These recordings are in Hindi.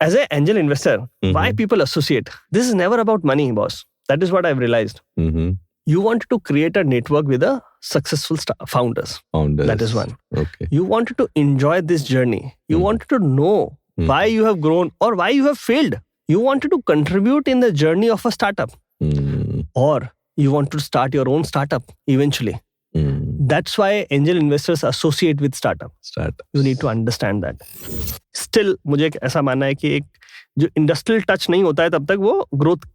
as an angel investor, why people associate? This is never about money, boss. That is what I've realized. You wanted to create a network with a successful founders. That is one. Okay. You wanted to enjoy this journey. You wanted to know why you have grown or why you have failed. You wanted to contribute in the journey of a startup. Or you want to start your own startup eventually. That's why angel investors associate with startup. You need to understand that. Still, मुझे ऐसा मानना है कि एक जो इंडस्ट्रियल टच नहीं होता है तब तक वो ग्रोथ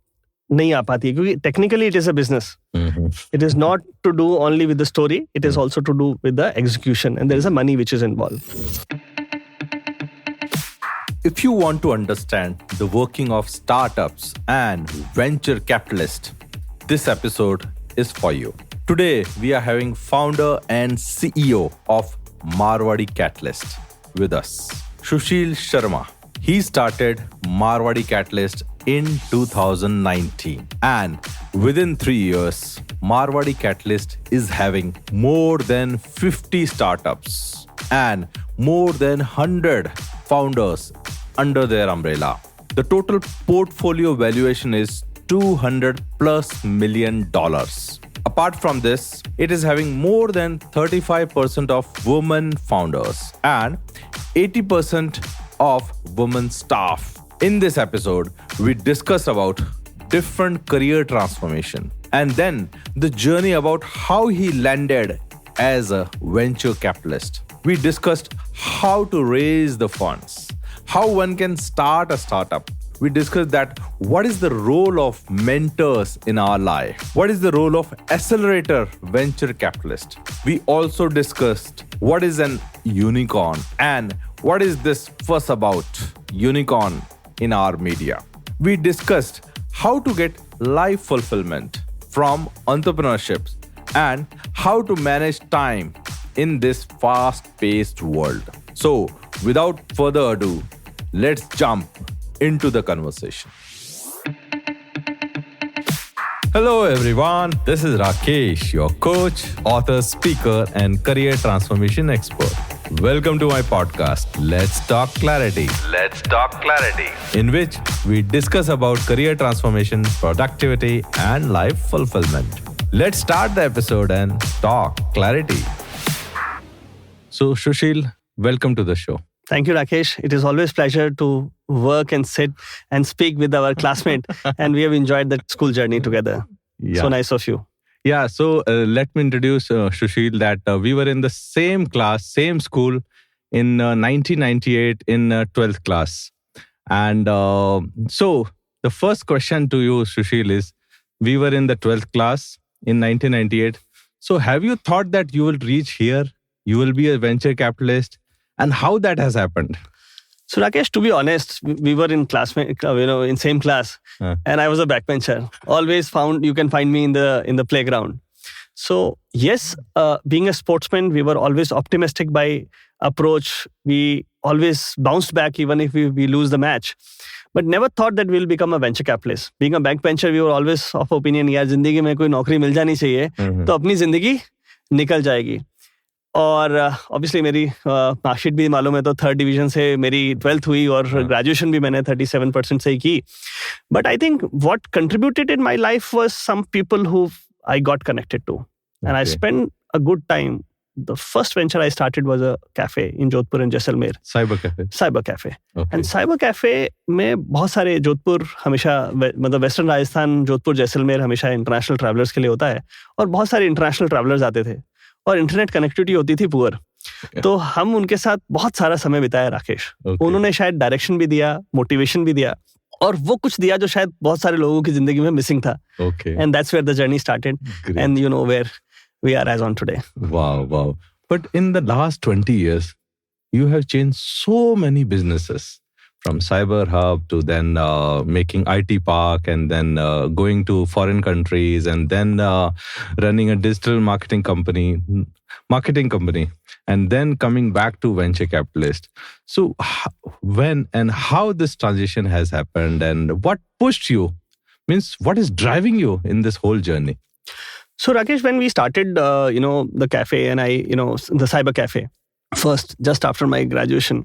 नहीं आ पाती है क्योंकि technically it is a business. It is not to do only with the story. It is also to do with the execution, and there is a money which is involved. If you want to understand the working of startups and venture capitalists, this episode is for you. Today, we are having founder and CEO of Marwari Catalyst with us, Sushil Sharma. He started Marwari Catalyst in 2019. And within 3 years, Marwari Catalyst is having more than 50 startups and more than 100 founders under their umbrella. The total portfolio valuation is $200+ million. Apart from this, it is having more than 35% of women founders and 80% of women staff. In this episode, we discuss about different career transformation and then the journey about how he landed as a venture capitalist. We discussed how to raise the funds, how one can start a startup. We discussed that what is the role of mentors in our life? What is the role of accelerator venture capitalist? We also discussed what is an unicorn and what is this fuss about unicorn in our media. We discussed how to get life fulfillment from entrepreneurship and how to manage time in this fast-paced world. So, without further ado, let's jump into the conversation. Hello everyone, this is Rakesh, your coach, author, speaker and career transformation expert. Welcome to my podcast, Let's Talk Clarity. Let's Talk Clarity, in which we discuss about career transformation, productivity and life fulfillment. Let's start the episode and talk clarity. So Sushil, welcome to the show. Thank you, Rakesh. It is always pleasure to work and sit and speak with our classmate. And we have enjoyed that school journey together. Yeah. So nice of you. Yeah, so let me introduce Sushil that we were in the same class, same school in 1998 in 12th class. And so the first question to you, Sushil, is we were in the 12th class in 1998. So have you thought that you will reach here? You will be a venture capitalist? And how that has happened? So Rakesh, to be honest, we were in in same class, and I was a backbencher. Always you can find me in the playground. So yes, being a sportsman, we were always optimistic by approach. We always bounced back even if we lose the match. But never thought that we'll become a venture capitalist. Being a backbencher, we were always of opinion, यार जिंदगी में कोई नौकरी मिल जानी चाहिए, तो अपनी जिंदगी निकल जाएगी. और ऑब्वियसली मेरी मार्कशीट भी मालूम है तो 3rd डिवीजन से मेरी 12th हुई और ग्रेजुएशन भी मैंने 37% से ही की. But I think what contributed in my life was some people who I got connected to and I spend a good time. The first venture I started was a cafe in Jodhpur and Jaisalmer. Cyber cafe. Okay. And cyber cafe में बहुत सारे जोधपुर हमेशा मतलब वेस्टर्न राजस्थान जोधपुर जैसलमेर हमेशा इंटरनेशनल ट्रैवलर्स के लिए होता है और बहुत सारे इंटरनेशनल ट्रैवलर्स आते थे और इंटरनेट कनेक्टिविटी होती थी पुअर. तो हम उनके साथ बहुत सारा समय बिताया राकेश. उन्होंने शायद डायरेक्शन भी दिया, मोटिवेशन भी दिया और वो कुछ दिया जो शायद बहुत सारे लोगों की जिंदगी में मिसिंग था. And that's where the journey started and you know where we are as on today. Wow. But in the last 20 years, you have changed so many businesses from Cyber Hub to then making IT Park and then going to foreign countries and then running a digital marketing company and then coming back to venture capitalist. So when and how this transition has happened and what pushed you, means what is driving you in this whole journey? So Rakesh, when we started, the cafe and the cyber cafe, first, just after my graduation,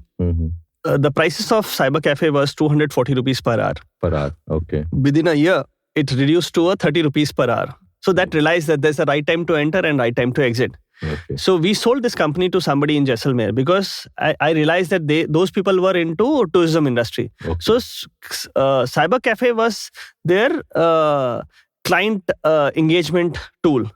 the prices of cyber cafe was 240 rupees per hour. Per hour, okay. Within a year, it reduced to a 30 rupees per hour. So that realized that there's a right time to enter and right time to exit. Okay. So we sold this company to somebody in Jaisalmer because I realized that those people were into tourism industry. Okay. So cyber cafe was their client engagement tool.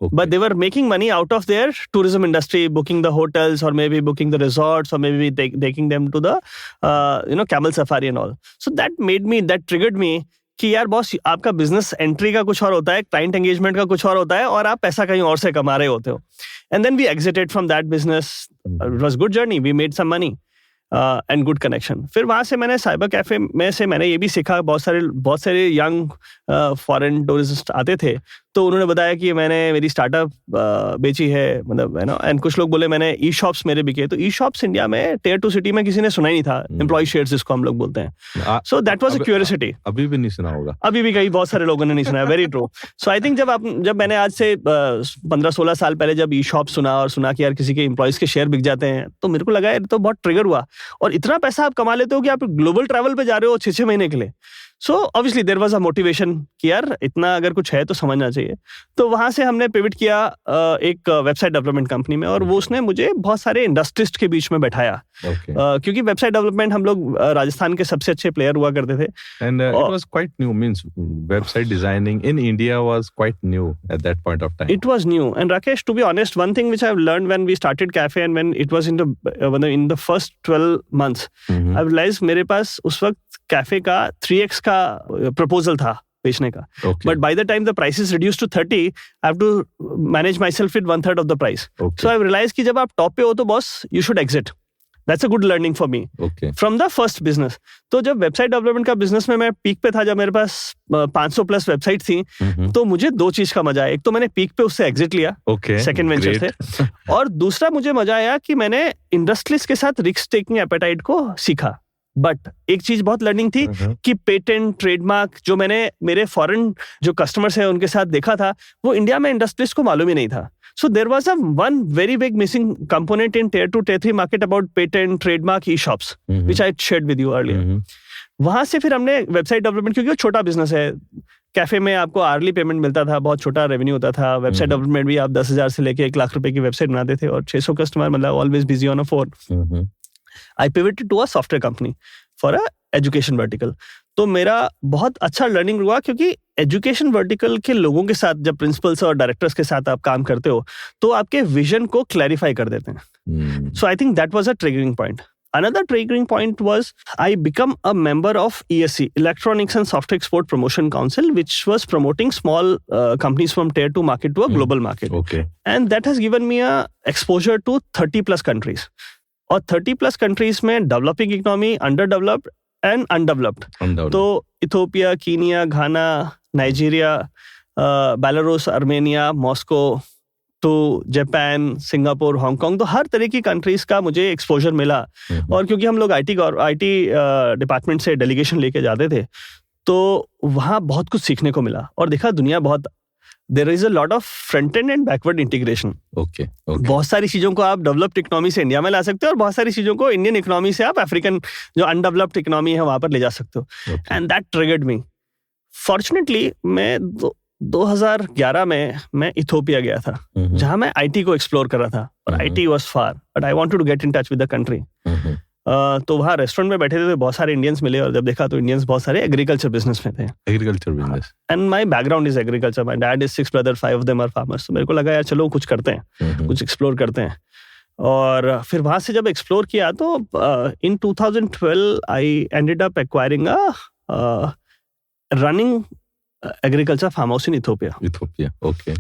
Okay. But they were making money out of their tourism industry, booking the hotels or maybe booking the resorts or maybe taking them to the camel safari and all. So that triggered me कि यार बॉस आपका बिजनेस एंट्री का कुछ और होता है, क्लाइंट एंगेजमेंट का कुछ और होता है और आप पैसा कहीं और से कमा रहे होते हो. And then we exited from that business. It was good journey, we made some money and good connection. फिर वहाँ से मैंने साइबर कैफे में से मैंने ये भी सीखा, बहुत सारे यंग फॉरेन टूरिस्ट आते थे तो उन्होंने बताया कि मैंने मेरी स्टार्टअप बेची है, मतलब है ना. एंड कुछ लोग बोले मैंने ई शॉप्स मेरे बिके. तो ई शॉप्स इंडिया में टियर 2 सिटी में किसी ने सुना ही नहीं था. एम्प्लॉय शेयर्स जिसको हम लोग बोलते हैं. So that was a curiosity. अभी भी नहीं सुना होगा. अभी भी कई बहुत सारे लोगों ने नहीं सुना. Very true. So I think जब मैंने आज से 15-16 साल पहले जब ई शॉप सुना कि यार किसी के एम्प्लॉयज के शेयर बिक जाते हैं तो मेरे को लगा यार तो बहुत ट्रिगर हुआ. और इतना पैसा आप कमा लेते हो कि आप ग्लोबल ट्रैवल पे जा रहे हो 6 महीने के लिए. So obviously there was a motivation कि यार इतना अगर कुछ है तो समझना चाहिए. तो वहां से हमने पिवट किया एक वेबसाइट डेवलपमेंट कंपनी में और वो उसने मुझे बहुत सारे इंडस्ट्रिस्ट के बीच में बैठाया. क्योंकि वेबसाइट डेवलपमेंट हम लोग राजस्थान के सबसे अच्छे प्लेयर हुआ करते थे. And it was quite new, means website designing in India was quite new at that point of time. It was new. And Rakesh, to be honest, one thing which I have learned when we started cafe and when it was in the first 12 months, I realise मेरे पास उस वक्त कैफे का 3x का प्रपोजल था बेचने का. But by the time the prices reduce to 30, I have to manage myself with 1/3 of the price. So I realise कि जब आप टॉप पे हो तो boss you should exit. That's a good learning for me from the first business. तो जब वेबसाइट डेवलपमेंट का बिजनेस में मैं पीक पे था, जब मेरे पास 500 प्लस वेबसाइट थी, तो मुझे 2 चीज का मजा आया. एक तो मैंने पीक पे उससे एग्जिट लिया, सेकंड वेंचर से. और दूसरा मुझे मजा आया कि मैंने इंडस्ट्रीज के साथ रिस्क टेकिंग एपेटाइट को सीखा. बट एक चीज बहुत लर्निंग थी कि पेटेंट, ट्रेडमार्क जो मैंने मेरे फॉरेन जो कस्टमर्स हैं उनके साथ देखा था, वो इंडिया में इंडस्ट्रीज को मालूम ही नहीं था. So there was one very big missing component in tier 2, tier 3 market about patent, trademark, e-shops, which I shared with you earlier. वहां से फिर हमने वेबसाइट डेवलपमेंट, क्योंकि वो छोटा बिजनेस है, कैफे में आपको आर्ली पेमेंट मिलता था, बहुत छोटा रेवेन्यू होता था. वेबसाइट डेवलपमेंट भी आप 10,000 से लेके 1 लाख रुपए की वेबसाइट बनाते थे और 600 कस्टमर, मतलब always busy on a phone. I pivoted to a software company for a education vertical. तो मेरा बहुत अच्छा लर्निंग हुआ क्योंकि एजुकेशन वर्टिकल के लोगों के साथ जब प्रिंसिपल्स और डायरेक्टर्स के साथ आप काम करते हो तो आपके विजन को क्लैरिफाई कर देते हैं. So I think that was a triggering point. Another triggering point was I become a member of ESC, Electronics and Software Export Promotion Council, which was promoting small companies from tier 2 market to a global market. Okay. And that has given me a exposure to 30 plus countries. और 30 प्लस कंट्रीज में developing economy, under developed and undeveloped. तो Ethiopia, Kenya, Ghana, Nigeria, Belarus, Armenia, Moscow to Japan, Singapore, Hong Kong, तो हर तरह की कंट्रीज का मुझे एक्सपोजर मिला. और क्योंकि हम लोग आईटी डिपार्टमेंट से डेलीगेशन लेके जाते थे तो वहाँ बहुत कुछ सीखने को मिला और देखा दुनिया बहुत. There is a lot of front end and backward integration. Okay. बहुत सारी चीजों को आप डेवलप्ड इकोनॉमी से इंडिया में ला सकते हो और बहुत सारी चीजों को इंडियन इकोनॉमी से आप अफ्रीकन जो अनडेवलप्ड इकोनॉमी है वहां पर ले जा सकते हो. And that triggered me. Fortunately मैं 2011 में मैं इथियोपिया गया था जहां मैं आईटी को एक्सप्लोर कर रहा था और IT was far but I wanted to get in touch with the country. तो वहाँ रेस्टोरेंट में बैठे थे तो बहुत सारे इंडियंस मिले और जब देखा तो इंडियंस बहुत सारे एग्रीकल्चर बिजनेस में थे. Agriculture business. And my background is agriculture. My dad is 6 brother, 5 of them are farmers. तो मेरे को लगा यार चलो कुछ करते हैं, कुछ एक्सप्लोर करते हैं. और फिर वहां से जब एक्सप्लोर किया तो in 2012 I ended up acquiring a running agriculture farm house in Ethiopia. Okay.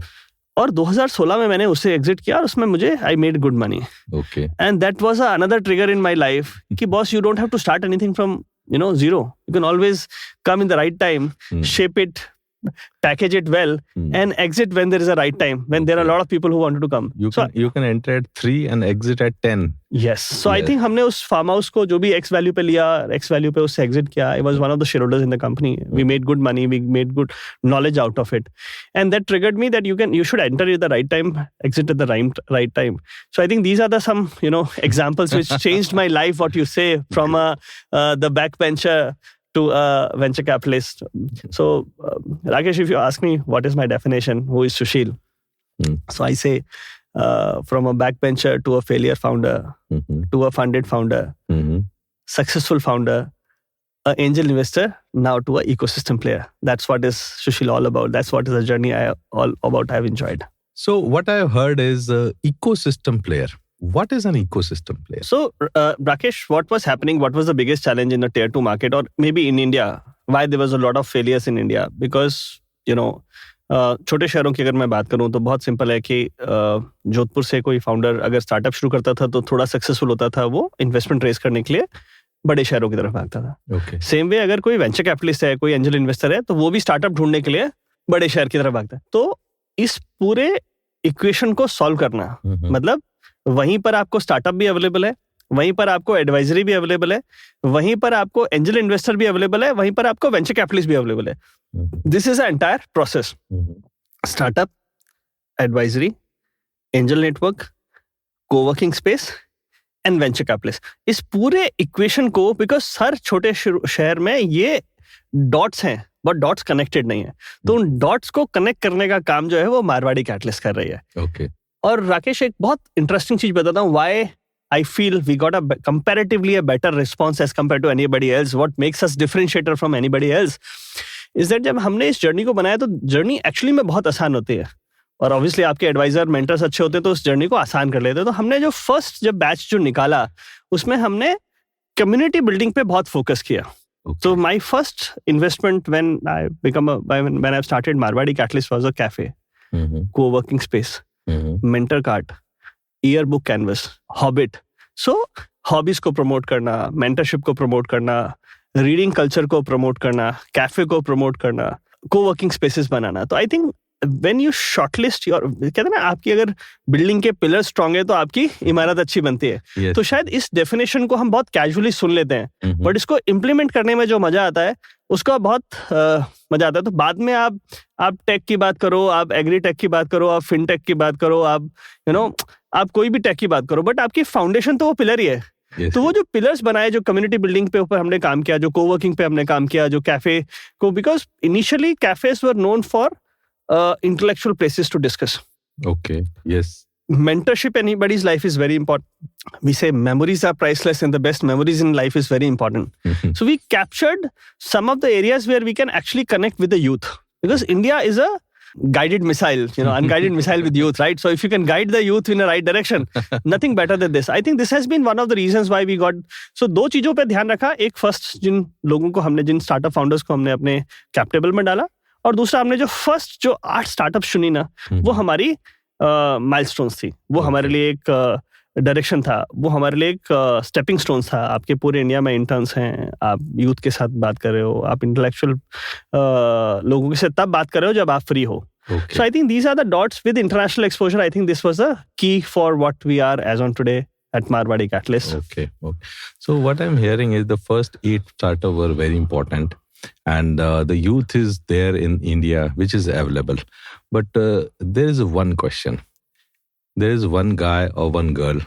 और 2016 में मैंने उससे एग्जिट किया और उसमें मुझे I made good money. Okay. And that was another trigger in my life कि boss you don't have to start anything from zero. You can always come in the right time, shape it, package it well, and exit when there is a right time, when there are a lot of people who wanted to come. You can enter at 3 and exit at 10. Yes. So I think हमने उस farm house को जो भी X value पे लिया, X value पे उससे exit किया. I was one of the shareholders in the company. We made good money. We made good knowledge out of it, and that triggered me that you should enter at the right time, exit at the right time. So I think these are some examples which changed my life. What you say from the backbencher to a venture capitalist. So Rakesh, if you ask me what is my definition, who is Sushil? So I say from a backbencher to a failure founder, to a funded founder, successful founder, an angel investor, now to an ecosystem player. That's what is Sushil all about. That's what is the journey I've enjoyed. So what I've heard is ecosystem player. What is an ecosystem player? So, Rakesh, what was happening? What was the biggest challenge in the tier 2 market, or maybe in India? Why there was a lot of failures in India? Because, छोटे शहरों की अगर मैं बात करूं तो बहुत सिंपल है कि जोधपुर से कोई फाउंडर अगर स्टार्टअप शुरू करता था तो थोड़ा सक्सेसफुल होता था, वो इन्वेस्टमेंट रेज करने के लिए बड़े शहरों की तरफ भागता था. सेम वे अगर कोई वेंचर कैपिटलिस्ट है, कोई एंजल इन्वेस्टर है, तो वो भी स्टार्टअप ढूंढने के लिए बड़े शहर की तरफ भागता है. तो इस पूरे इक्वेशन को सॉल्व करना, मतलब वहीं पर आपको स्टार्टअप भी अवेलेबल है, वहीं पर आपको एडवाइजरी भी अवेलेबल है, वहीं पर आपको एंजल इन्वेस्टर भी अवेलेबल है, वहीं पर आपको वेंचर कैपिटलिस्ट भी अवेलेबल है. This is a entire process. Startup, advisory, angel network, coworking space and venture capitalist. इस पूरे इक्वेशन को, बिकॉज हर छोटे शहर में ये डॉट्स हैं बट डॉट्स कनेक्टेड नहीं है, तो उन डॉट्स को कनेक्ट करने का काम जो है वो मारवाड़ी कैटलिस्ट कर रही है. और राकेश, एक बहुत इंटरेस्टिंग चीज बताता हूँ, why I feel we got comparatively a better response as compared to anybody else. What makes us differentiator from anybody else is that जब हमने इस जर्नी को बनाया तो जर्नी एक्चुअली में बहुत आसान होती है, और ऑब्वियसली आपके एडवाइजर मेंटर्स अच्छे होते हैं तो उस जर्नी को आसान कर लेते हैं. तो हमने जो फर्स्ट बैच जो निकाला उसमें हमने कम्युनिटी बिल्डिंग पे बहुत फोकस किया. So my first investment when I've started Marwari Catalyst was a cafe, co-working space, mentor cart, yearbook canvas, hobbit. So hobbies को promote करना, mentorship को promote करना, reading culture को promote करना, cafe को promote करना, co-working spaces बनाना. तो I think when you shortlist your, कहते हैं ना, आपकी अगर बिल्डिंग के पिलर स्ट्रांग है तो आपकी इमारत अच्छी बनती है. yes. तो शायद इस डेफिनेशन को हम बहुत कैजुअली सुन लेते हैं, बट इसको इम्प्लीमेंट करने में जो मजा आता है उसका बहुत मजा आता है. तो बाद में आप टेक की बात करो, आप एग्री टेक की बात करो, आप फिनटेक की बात करो, आप आप कोई भी टेक की बात करो, बट आपकी फाउंडेशन तो वो पिलर ही है. yes. तो वो जो पिलर्स बनाए, जो कम्युनिटी बिल्डिंग पे ऊपर हमने काम किया, जो कोवर्किंग पे हमने काम किया, जो कैफे को, because initially cafes were known for intellectual places to discuss. Okay, yes. Mentorship in anybody's life is very important. We say memories are priceless and the best memories in life is very important. So we captured some of the areas where we can actually connect with the youth. Because India is a guided missile, unguided missile with youth, right? So if you can guide the youth in the right direction, nothing better than this. I think this has been one of the reasons why we got... So दो चीजों पे ध्यान रखा. एक फर्स्ट, जिन लोगों को हमने, जिन स्टार्टअप फाउंडर्स को हमने अपने कैप टेबल में डाला, और दूसरा हमने जो फर्स्ट जो 8 स्टार्टअप चुनी ना, वो हमारी माइलस्टोन्स थी. वो हमारे लिए एक डायरेक्शन था, वो हमारे लिए एक स्टेपिंग स्टोन्स था. आपके पूरे इंडिया में इंटर्न्स हैं, आप यूथ के साथ बात कर रहे हो, आप इंटेलेक्चुअल लोगों के साथ तब बात कर रहे हो जब आप फ्री हो. So I think these are the dots with international exposure. I think this was a key for what we are as on today at Marwari Catalyst. Okay. So what I'm hearing is the first 8 startups were very important. And the youth is there in India, which is available. But there is one question. There is one guy or one girl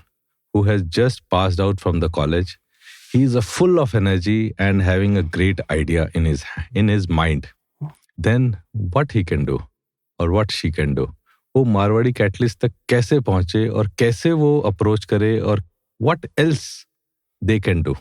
who has just passed out from the college. He is full of energy and having a great idea in his mind. Then what he can do or what she can do? वो मारवाड़ी कैटलिस्ट तक कैसे पहुंचे और कैसे वो अप्रोच करे, और what else they can do?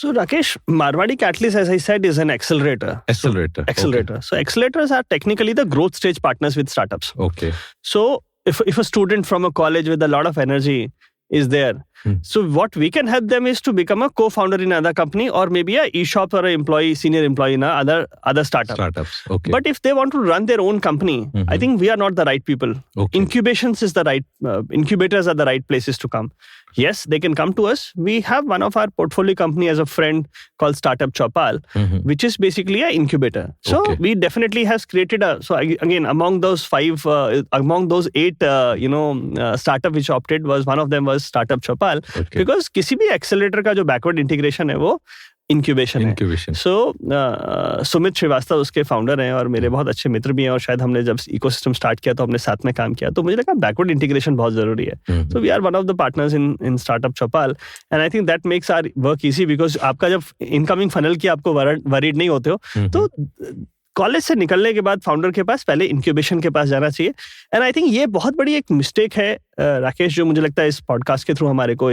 So Rakesh, Marwari Catalyst, as I said, is an accelerator. Accelerator. Okay. So accelerators are technically the growth stage partners with startups. Okay. So if a student from a college with a lot of energy is there, so what we can help them is to become a co-founder in another company, or maybe a e-shop or a senior employee in other startup. Startups. Okay. But if they want to run their own company, I think we are not the right people. Okay. Incubators are the right places to come. yes, they can come to us. We have one of our portfolio company as a friend called Startup Chopal, which is basically an incubator. So we definitely has created again, among those 8 startup which opted, was one of them was Startup Chopal, because किसी भी accelerator का जो backward integration है वो इंक्यूबेशन है. सो सुमित श्रीवास्तव उसके फाउंडर हैं और मेरे बहुत अच्छे मित्र भी हैं, और शायद हमने जब इकोसिस्टम स्टार्ट किया तो हमने साथ में काम किया, तो मुझे लगा बैकवर्ड इंटीग्रेशन बहुत जरूरी है. So we are one of the partners in startup Chaupal, and I think that makes our work easy, because आपका जब इनकमिंग फनल की आपको वरीड नहीं होते हो, तो कॉलेज से निकलने के बाद फाउंडर के पास पहले इंक्यूबेशन के पास जाना चाहिए. एंड आई थिंक ये बहुत बड़ी एक मिस्टेक है राकेश, जो मुझे लगता है इस पॉडकास्ट के थ्रू हमारे को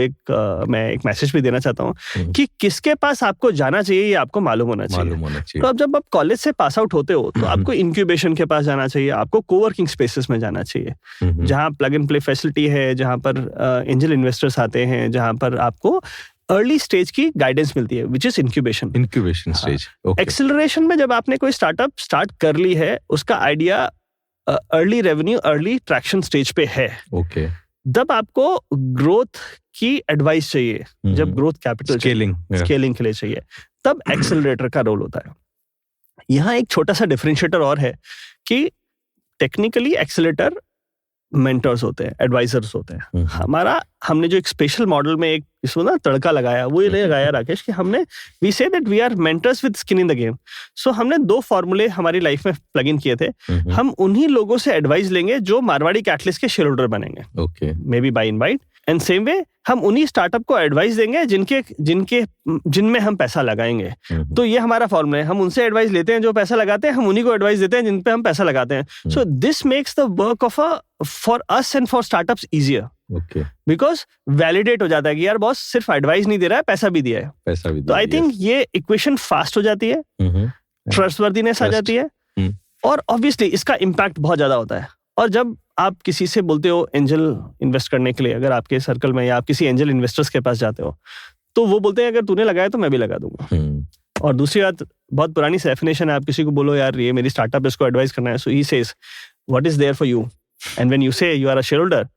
मैं एक मैसेज भी देना चाहता हूँ कि किसके पास आपको जाना चाहिए ये आपको मालूम होना चाहिए. तो अब जब आप कॉलेज से पास आउट होते हो तो आपको इंक्यूबेशन के पास जाना चाहिए, आपको कोवर्किंग स्पेसेस में जाना चाहिए, जहाँ प्लग एंड प्ले फैसिलिटी है, जहाँ पर एंजल इन्वेस्टर्स आते हैं, जहाँ पर आपको अर्ली स्टेज की गाइडेंस मिलती है, which is incubation stage. Acceleration में जब आपने कोई स्टार्टअप स्टार्ट कर ली है, उसका idea early revenue, early traction stage पे है, तब आपको ग्रोथ की एडवाइस चाहिए, जब ग्रोथ कैपिटल स्केलिंग के लिए चाहिए, तब एक्सेलरेटर का रोल होता है. यहाँ एक छोटा सा डिफरेंशिएटर और है कि टेक्निकली एक्सेलरेटर मेंटर्स होते हैं, एडवाइजर्स होते हैं. हमने जो एक स्पेशल मॉडल में एक इसको ना तड़का लगाया, वो ये लगाया राकेश कि हमने we say that we are mentors with skin in the game. So हमने 2 फॉर्मूले हमारी लाइफ में प्लग इन किए थे. हम उन्हीं लोगों से एडवाइस लेंगे जो मारवाड़ी कैटलिस्ट के शेयर होल्डर बनेंगे, maybe by invite, and same way हम उन्हीं स्टार्टअप को एडवाइस देंगे जिनमें हम पैसा लगाएंगे. तो ये हमारा फॉर्मूला है, हम उनसे एडवाइस लेते हैं जो पैसा लगाते हैं, हम उन्हीं को एडवाइस देते हैं जिन पे हम पैसा लगाते हैं. So this makes the work of for us and for startups easier, because validate हो जाता है कि यार बॉस सिर्फ एडवाइस नहीं दे रहा है, पैसा भी दिया है. तो आई थिंक ये इक्वेशन फास्ट हो जाती है, ट्रस्टवर्दीनेस आ जाती है, और ऑब्वियसली इसका इम्पैक्ट बहुत ज्यादा होता है. और जब आप किसी से बोलते हो एंजल इन्वेस्ट करने के लिए, अगर आपके सर्कल में या आप किसी एंजल इन्वेस्टर्स के पास जाते हो, तो वो बोलते हैं अगर तूने लगाया तो मैं भी लगा दूंगा. और दूसरी बात, बहुत पुरानी डेफिनेशन है, आप किसी को बोलो यार ये मेरी स्टार्टअप, इसको एडवाइस करना है, so he says what is there for you, and when you say you are a shareholder,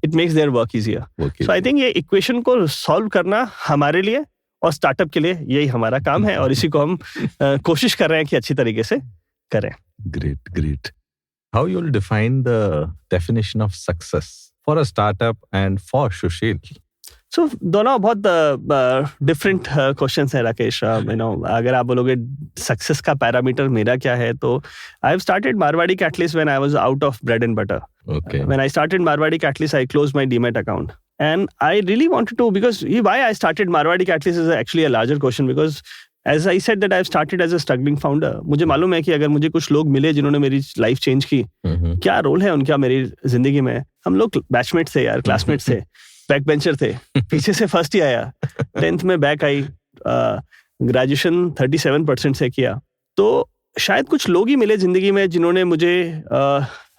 it makes their work easier. So I think ये इक्वेशन को सॉल्व करना हमारे लिए और स्टार्टअप के लिए यही हमारा काम है, और इसी को हम कोशिश कर रहे हैं कि अच्छी तरीके से करें. Great. How you'll define the definition of success for a startup and for Sushil? So दोनों बहुत डिफरेंट क्वेश्चंस हैं राकेश. अगर आप बोलोगे सक्सेस का पैरामीटर मेरा क्या है, तो I have started Marwari catalyst when I was out of bread and butter. When I started Marwari Catalyst, I closed my Demat account. And I really wanted to, because why I started Marwari Catalyst is actually a larger question, because as I said that I've started as a struggling founder. मुझे मालूम है कि अगर मुझे कुछ लोग मिले जिन्होंने मेरी लाइफ चेंज की, क्या रोल है उनका मेरी जिंदगी में. हम लोग बैचमेट थे यार, क्लासमेट थे, बैक बेंचर थे, पीछे से फर्स्ट ही आया, 10th में बैक आई, ग्रेजुएशन 37% से किया. तो शायद कुछ लोग ही मिले जिंदगी में जिन्होंने मुझे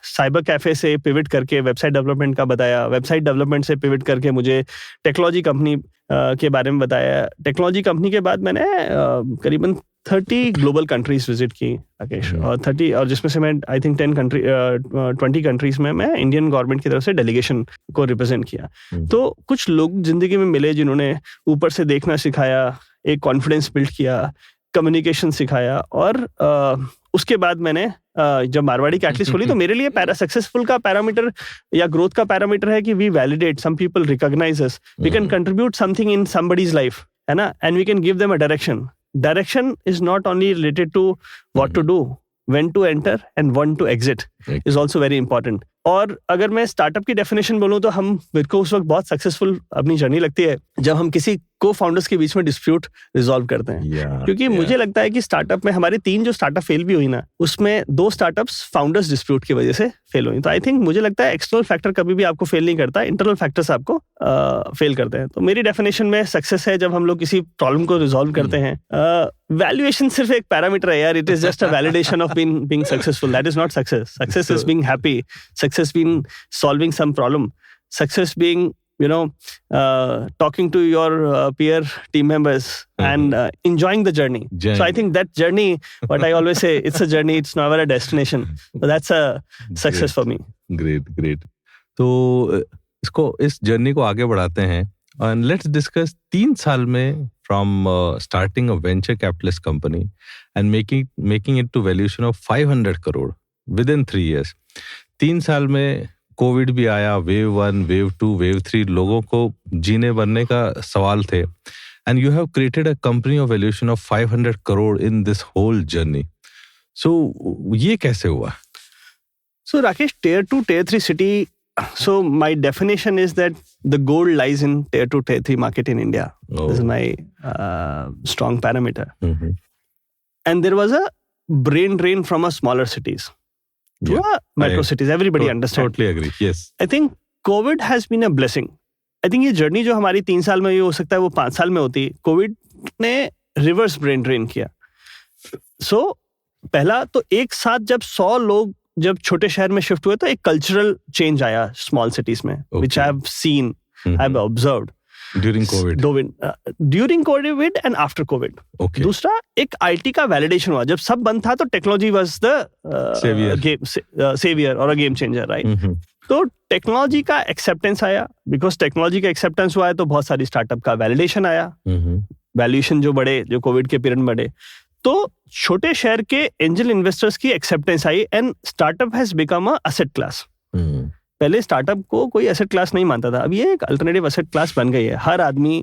साइबर कैफे से पिविट करके वेबसाइट डेवलपमेंट का बताया, वेबसाइट डेवलपमेंट से पिविट करके मुझे टेक्नोलॉजी कंपनी के बारे में बताया. टेक्नोलॉजी कंपनी के बाद मैंने करीबन 30 ग्लोबल कंट्रीज विजिट की राकेश, और जिसमें से मैं आई थिंक 20 कंट्रीज में मैं इंडियन गवर्नमेंट की तरफ से डेलीगेशन को रिप्रेजेंट किया. तो कुछ लोग जिंदगी में मिले जिन्होंने ऊपर से देखना सिखाया, एक कॉन्फिडेंस बिल्ड किया, कम्युनिकेशन सिखाया, और उसके बाद मैंने जब मारवाड़ी कैटलिस्ट खोली तो मेरे लिए सक्सेसफुल का पैरामीटर या ग्रोथ का पैरामीटर है कि we validate, some people recognise us, we can contribute something in somebody's life, है ना, and we can give them a direction. Direction is not only related to what to do, when to enter and when to exit is also very important. और अगर मैं स्टार्टअप की डेफिनेशन बोलूं तो मेरे को उस वक्त बहुत सक्सेसफुल अपनी जर्नी लगती है जब हम किसी को फाउंडर्स के बीच में डिस्प्यूट रिजॉल्व करते हैं. क्योंकि मुझे लगता है कि स्टार्टअप में हमारे 3 जो स्टार्टअप फेल भी हुई ना, उसमें 2 स्टार्टअप्स फाउंडर्स डिस्प्यूट की वजह से फेल हुई. तो आई थिंक मुझे लगता है एक्सटर्नल फैक्टर कभी भी आपको फेल नहीं करता, इंटरनल फैक्टर्स आपको फेल करते हैं. तो मेरी डेफिनेशन में सक्सेस है जब हम लोग किसी प्रॉब्लम को रिजॉल्व करते हैं. वैल्यूएशन सिर्फ एक पैरामीटर है यार, it is just a validation of being successful. That is not success. Success is being happy. Success being solving some problem. Success being, talking to your peer team members and enjoying the journey. So I think that journey, what I always say, it's a journey. It's never a destination. So that's a success for me. Great. तो इस जर्नी को आगे बढ़ाते हैं. And let's discuss 3 साल में from starting a venture capitalist company and making it to valuation of 500 crore within 3 years. 3 साल में कोविड भी आया, वेव 1, वेव 2, वेव 3, लोगों को जीने बनने का सवाल थे. And you have created a company of valuation of 500 crore in this whole journey. So ये कैसे हुआ? So Rakesh, tier 2, tier 3 city. So my definition is that the gold lies in tier 2, tier 3 market in India. Oh. This is my strong parameter. Mm-hmm. And there was a brain drain from a smaller cities to metro cities. Everybody understands. Totally agree. Yes. I think COVID has been a blessing. I think ये journey जो हमारी 3 साल में ये हो सकता है वो 5 साल में होती. COVID ने reverse brain drain किया. So पहला तो एक साथ जब 100 लोग जब छोटे शहर में शिफ्ट हुए तो एक कल्चरल चेंज आया स्मॉल सिटीज में, which I have seen, I have observed during COVID. During COVID and after COVID. Okay. दूसरा एक IT का वैलिडेशन हुआ. जब सब बंद था तो टेक्नोलॉजी वाज द सेवियर और अ गेम चेंजर, राइट? तो टेक्नोलॉजी का एक्सेप्टेंस आया. बिकॉज टेक्नोलॉजी का एक्सेप्टेंस हुआ है तो बहुत सारी स्टार्टअप का वैलिडेशन आया, वैल्यूएशन जो बढ़े, जो कोविड के पीरियड में बढ़े. तो छोटे शहर के एंजल इन्वेस्टर्स की acceptance I and startup has become a asset class. पहले स्टार्टअप को कोई एसेट क्लास नहीं मानता था, अब ये एक अल्टरनेटिव एसेट क्लास बन गई है. हर आदमी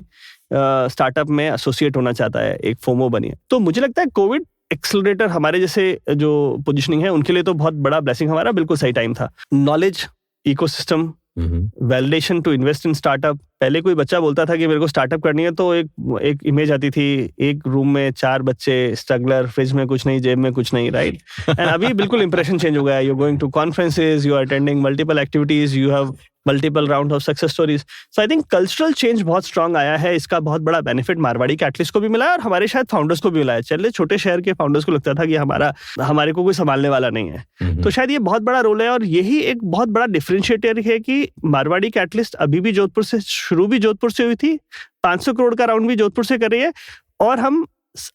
स्टार्टअप में एसोसिएट होना चाहता है, एक फोमो बनी है. तो मुझे लगता है कोविड एक्सेलरेटर हमारे जैसे जो पोजीशनिंग है उनके लिए तो बहुत बड़ा ब्लेसिंग, हमारा बिल्कुल सही टाइम था. Knowledge ecosystem, validation to invest in startup. पहले कोई बच्चा बोलता था कि मेरे को स्टार्टअप करनी है तो एक इमेज आती थी, एक रूम में 4 बच्चे, स्ट्रगलर, फ्रिज में कुछ नहीं, जेब में कुछ नहीं, राइट? एंड अभी बिल्कुल इंप्रेशन चेंज हो गया है. You going to conferences, you are attending multiple activities, you have multiple round of success stories. So I think cultural change बहुत स्ट्रांग आया है. इसका बहुत बड़ा बेनिफिट मारवाड़ी कैटलिस्ट को भी मिला है और हमारे शायद फाउंडर्स को भी मिला है. चले छोटे शहर के फाउंडर्स को लगता था कि हमारे को कोई संभालने वाला नहीं है. तो शायद ये बहुत बड़ा रोल है और यही एक बहुत बड़ा डिफरेंशिएटर है कि मारवाड़ी कैटलिस्ट अभी भी जोधपुर से शुरू भी जोधपुर से हुई थी, 500 करोड़ का राउंड भी जोधपुर से कर रही है और हम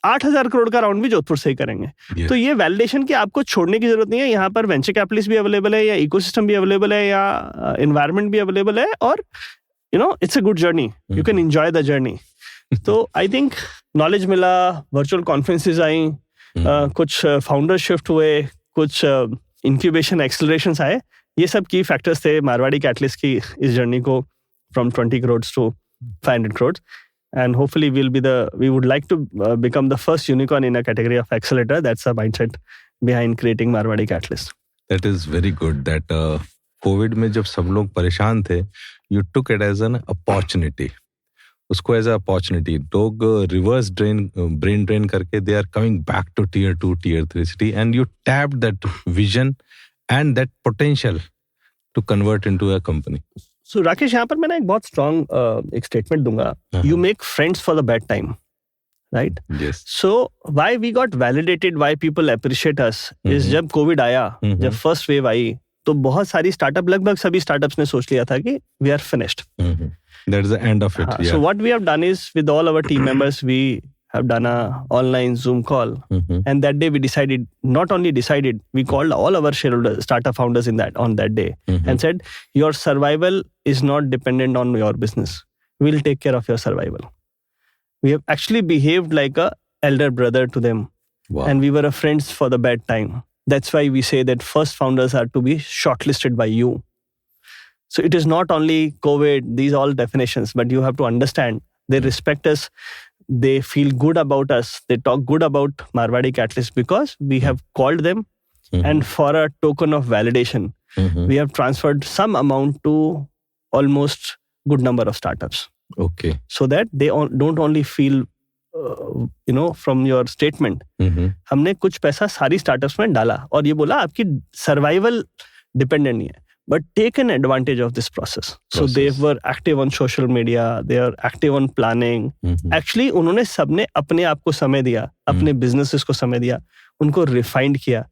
8,000 करोड़ का राउंड भी जोधपुर से ही करेंगे. तो ये वैलिडेशन कि आपको छोड़ने की जरूरत नहीं है. यहाँ पर वेंचर कैपिटलिस्ट भी अवेलेबल है, या इकोसिस्टम भी अवेलेबल है, या एनवायरनमेंट भी अवेलेबल है, और it's a good journey. You can enjoy the journey. तो आई थिंक नॉलेज मिला, वर्चुअल कॉन्फ्रेंसेज आई, कुछ फाउंडर शिफ्ट हुए, कुछ इंक्यूबेशन एक्सेलरेशंस आए. ये सब की फैक्टर्स थे मारवाड़ी कैटलिस्ट की इस जर्नी को from 20 crores to 500 crores. And hopefully we would like to become the first unicorn in a category of accelerator. That's the mindset behind creating Marwari Catalyst. That is very good. That COVID में जब सब लोग परेशान थे, you took it as an opportunity. उसको as an opportunity. लोग reverse brain drain करके they are coming back to tier 2, tier 3 city, and you tapped that vision and that potential to convert into a company. So Rakesh, यहाँ पर मैं एक बहुत स्ट्रॉन्ग एक स्टेटमेंट दूंगा. You make friends for the bad time, right? So why we got validated, why people appreciate us is जब कोविड आया, जब फर्स्ट वेव आई, तो बहुत सारी स्टार्टअप, लगभग सभी स्टार्टअप्स ने सोच लिया था कि we are finished. That is the end of it. So what we have done is with all our team members we have done a online Zoom call, and that day we decided, not only decided, we called all our shareholders, startup founders on that day, and said, your survival is not dependent on your business. We'll take care of your survival. We have actually behaved like a elder brother to them. Wow. And we were a friends for the bad time. That's why we say that first founders are to be shortlisted by you. So it is not only COVID, these all definitions, but you have to understand, they respect us. They feel good about us. They talk good about Marwari Catalyst because we have called them, and for a token of validation, we have transferred some amount to almost good number of startups. Okay. So that they don't only feel, from your statement, हमने कुछ पैसा सारी startups में डाला और ये बोला आपकी survival dependent नहीं है. But take an advantage of this process. So they were active on social media. They are active on planning. Actually, उन्होंने सबने अपने आप को समय दिया, अपने businesses को समय दिया, उनको refined किया,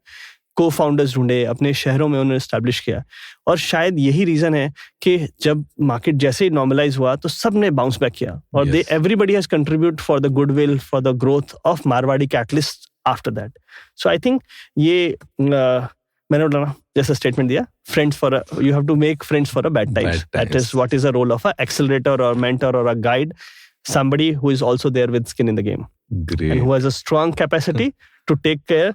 co-founders ढूंढे, अपने शहरों में उन्होंने establish किया. और शायद यही reason है कि जब market जैसे ही normalize हुआ तो सबने bounce back किया. और everybody has contributed for the goodwill, for the growth of Marwari Catalyst after that. So I think ये मैंने बोला जैसा स्टेटमेंट दिया, friends for you have to make friends for a bad times. That is what is a role of a accelerator और मेंटर और a guide, somebody who is also there with skin in the game. Great. And who has a strong capacity to take care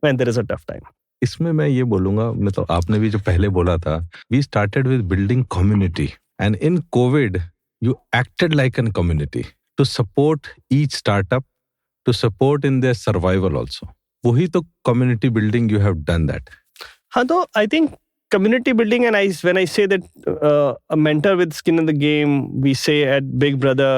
when there is a tough time. इसमें मैं ये बोलूंगा, मतलब आपने भी जो पहले बोला था, we started with building community, and in COVID you acted like a community to support each startup, to support in their survival also. वही तो community building, you have done that. हाँ, तो I think community building, and when I say that a mentor with skin in the game, we say at Big Brother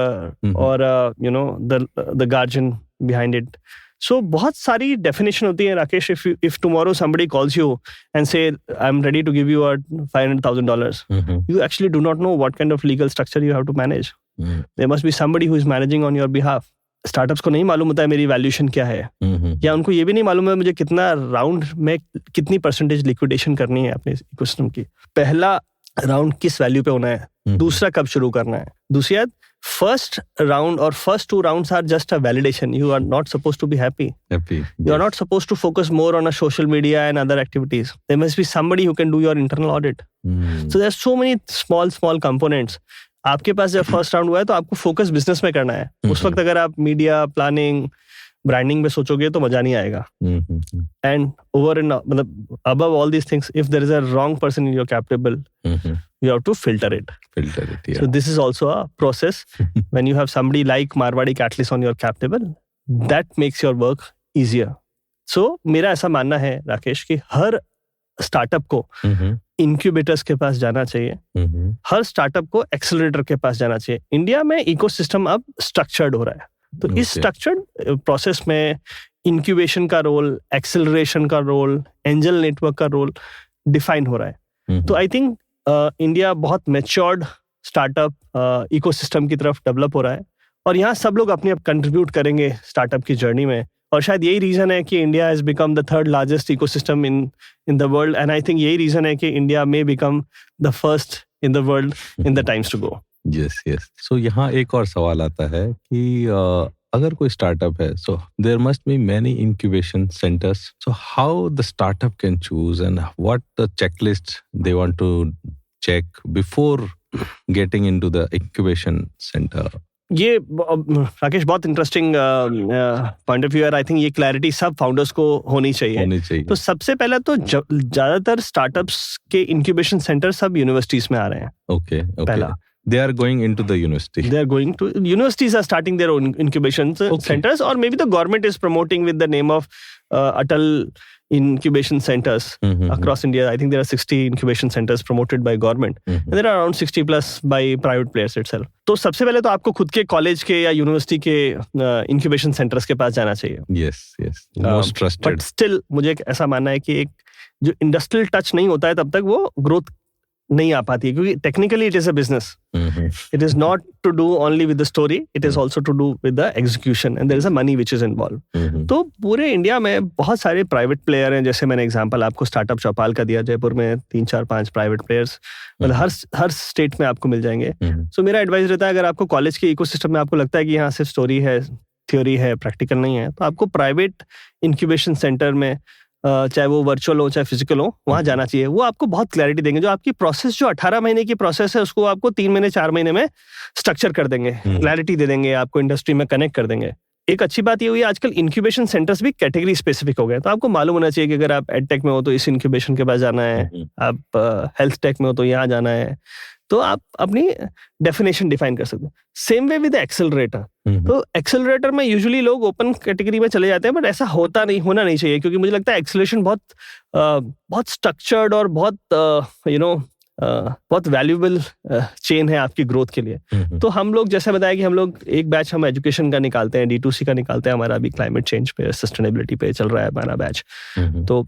or the guardian behind it. So बहुत सारी definition होती है Rakesh. If tomorrow somebody calls you and say I'm ready to give you a $500,000, you actually do not know what kind of legal structure you have to manage. There must be somebody who is managing on your behalf. Startups को नहीं मालूम होता है मेरी वैल्यूएशन क्या है, या उनको ये भी नहीं मालूम है मुझे कितना राउंड में कितनी परसेंटेज लिक्विडेशन करनी है अपने इकोसिस्टम की. पहला राउंड किस वैल्यू पे होना है, दूसरा कब शुरू करना है. दूसरी बात, फर्स्ट राउंड और first 2 rounds are just a validation. You are not supposed to be happy. You are not supposed to focus more on a social media and other activities. There must be somebody who can do your internal audit. So there are so many small components. आपके पास जब फर्स्ट राउंड हुआ है तो आपको फोकस बिजनेस में करना है. उस वक्त अगर आप मीडिया प्लानिंग ब्रांडिंग में सोचोगे तो मजा नहीं आएगा. एंड ओवर एंड मतलब above all these things, if there is a wrong person in your capital, you have to filter it. Yeah. So this is also a process. When you have somebody like Marwari Catalyst on your cap table, that makes your work easier. So मेरा ऐसा मानना है राकेश कि हर स्टार्टअप को इंक्यूबेटर्स के पास जाना चाहिए, हर स्टार्टअप को एक्सेलरेटर के पास जाना चाहिए. इंडिया में इकोसिस्टम अब स्ट्रक्चर्ड हो रहा है, तो इस स्ट्रक्चर्ड प्रोसेस में इंक्यूबेशन का रोल, एक्सेलरेशन का रोल, एंजल नेटवर्क का रोल डिफाइन हो रहा है. तो आई थिंक इंडिया बहुत मैच्योर्ड स्टार्टअप इकोसिस्टम की तरफ डेवलप हो रहा है, और यहाँ सब लोग अपने कंट्रीब्यूट करेंगे स्टार्टअप की जर्नी में. और शायद यही रीजन है कि India has become the 3rd largest ecosystem in the world, and I think यही रीजन है कि इंडिया में become the first in the world in the times to go. Yes. So यहाँ एक और सवाल आता है कि अगर कोई स्टार्टअप है, so there must be many incubation centres. So how the startup can choose and what the checklist they want to check before getting into the incubation centre. ये राकेश बहुत इंटरेस्टिंग पॉइंट ऑफ व्यू है. आई थिंक ये क्लैरिटी सब फाउंडर्स को होनी चाहिए. तो सबसे पहले तो ज्यादातर स्टार्टअप्स के इंक्यूबेशन सेंटर सब यूनिवर्सिटीज में आ रहे हैं. ओके. पहला they are going into the university. They are going to universities are starting their own incubation centers, or maybe the government is promoting with the name of Atal incubation centers across India. I think there are 60 incubation centers promoted by government, and there are around 60 plus by private players itself. तो सबसे पहले तो आपको खुद के कॉलेज के या यूनिवर्सिटी के इंक्यूबेशन सेंटर्स के पास जाना चाहिए. Yes. Most trusted. But still मुझे ऐसा मानना है कि एक जो इंडस्ट्रियल टच नहीं होता है तब तक वो ग्रोथ नहीं आ पाती है, क्योंकि technically it is a business. It is not to do only with the story, it is also to do with the execution, and there is a money which is involve. तो पूरे इंडिया में बहुत सारे प्राइवेट प्लेयर हैं. जैसे मैंने एग्जांपल आपको स्टार्टअप चौपाल का दिया, जयपुर में 3, 4, 5 प्राइवेट प्लेयर्स मतलब हर स्टेट में आपको मिल जाएंगे. सो मेरा एडवाइस रहता है, अगर आपको कॉलेज के इकोसिस्टम में आपको लगता है कि यहाँ सिर्फ स्टोरी है, थ्योरी है, प्रैक्टिकल नहीं है, तो आपको प्राइवेट इंक्यूबेशन सेंटर में चाहे वो वर्चुअल हो चाहे फिजिकल हो, वहां जाना चाहिए. वो आपको बहुत क्लैरिटी देंगे. जो आपकी प्रोसेस जो 18 महीने की प्रोसेस है उसको आपको 3 महीने 4 महीने में स्ट्रक्चर कर देंगे, क्लैरिटी दे देंगे, आपको इंडस्ट्री में कनेक्ट कर देंगे. एक अच्छी बात ये हुई आजकल इंक्यूबेशन सेंटर्स भी कैटेगरी स्पेसिफिक हो गए. तो आपको मालूम होना चाहिए कि अगर आप एडटेक में हो तो इस इंक्यूबेशन के पास जाना है, आप हेल्थ टेक में हो तो यहाँ जाना है. तो आप अपनी डेफिनेशन डिफाइन कर सकते हो. Same way with accelerator. तो एक्सेलरेटर में यूजुअली लोग ओपन कैटेगरी में चले जाते हैं, बट ऐसा होना नहीं चाहिए, क्योंकि मुझे लगता है एक्सेलरेशन बहुत स्ट्रक्चर्ड और बहुत बहुत वैल्यूएबल चेन है आपकी ग्रोथ के लिए. तो हम लोग जैसे बताया कि हम लोग एक बैच हम एजुकेशन का निकालते हैं, D2C का निकालते हैं. हमारा अभी क्लाइमेट चेंज पे, सस्टेनेबिलिटी पे चल रहा है हमारा बैच. तो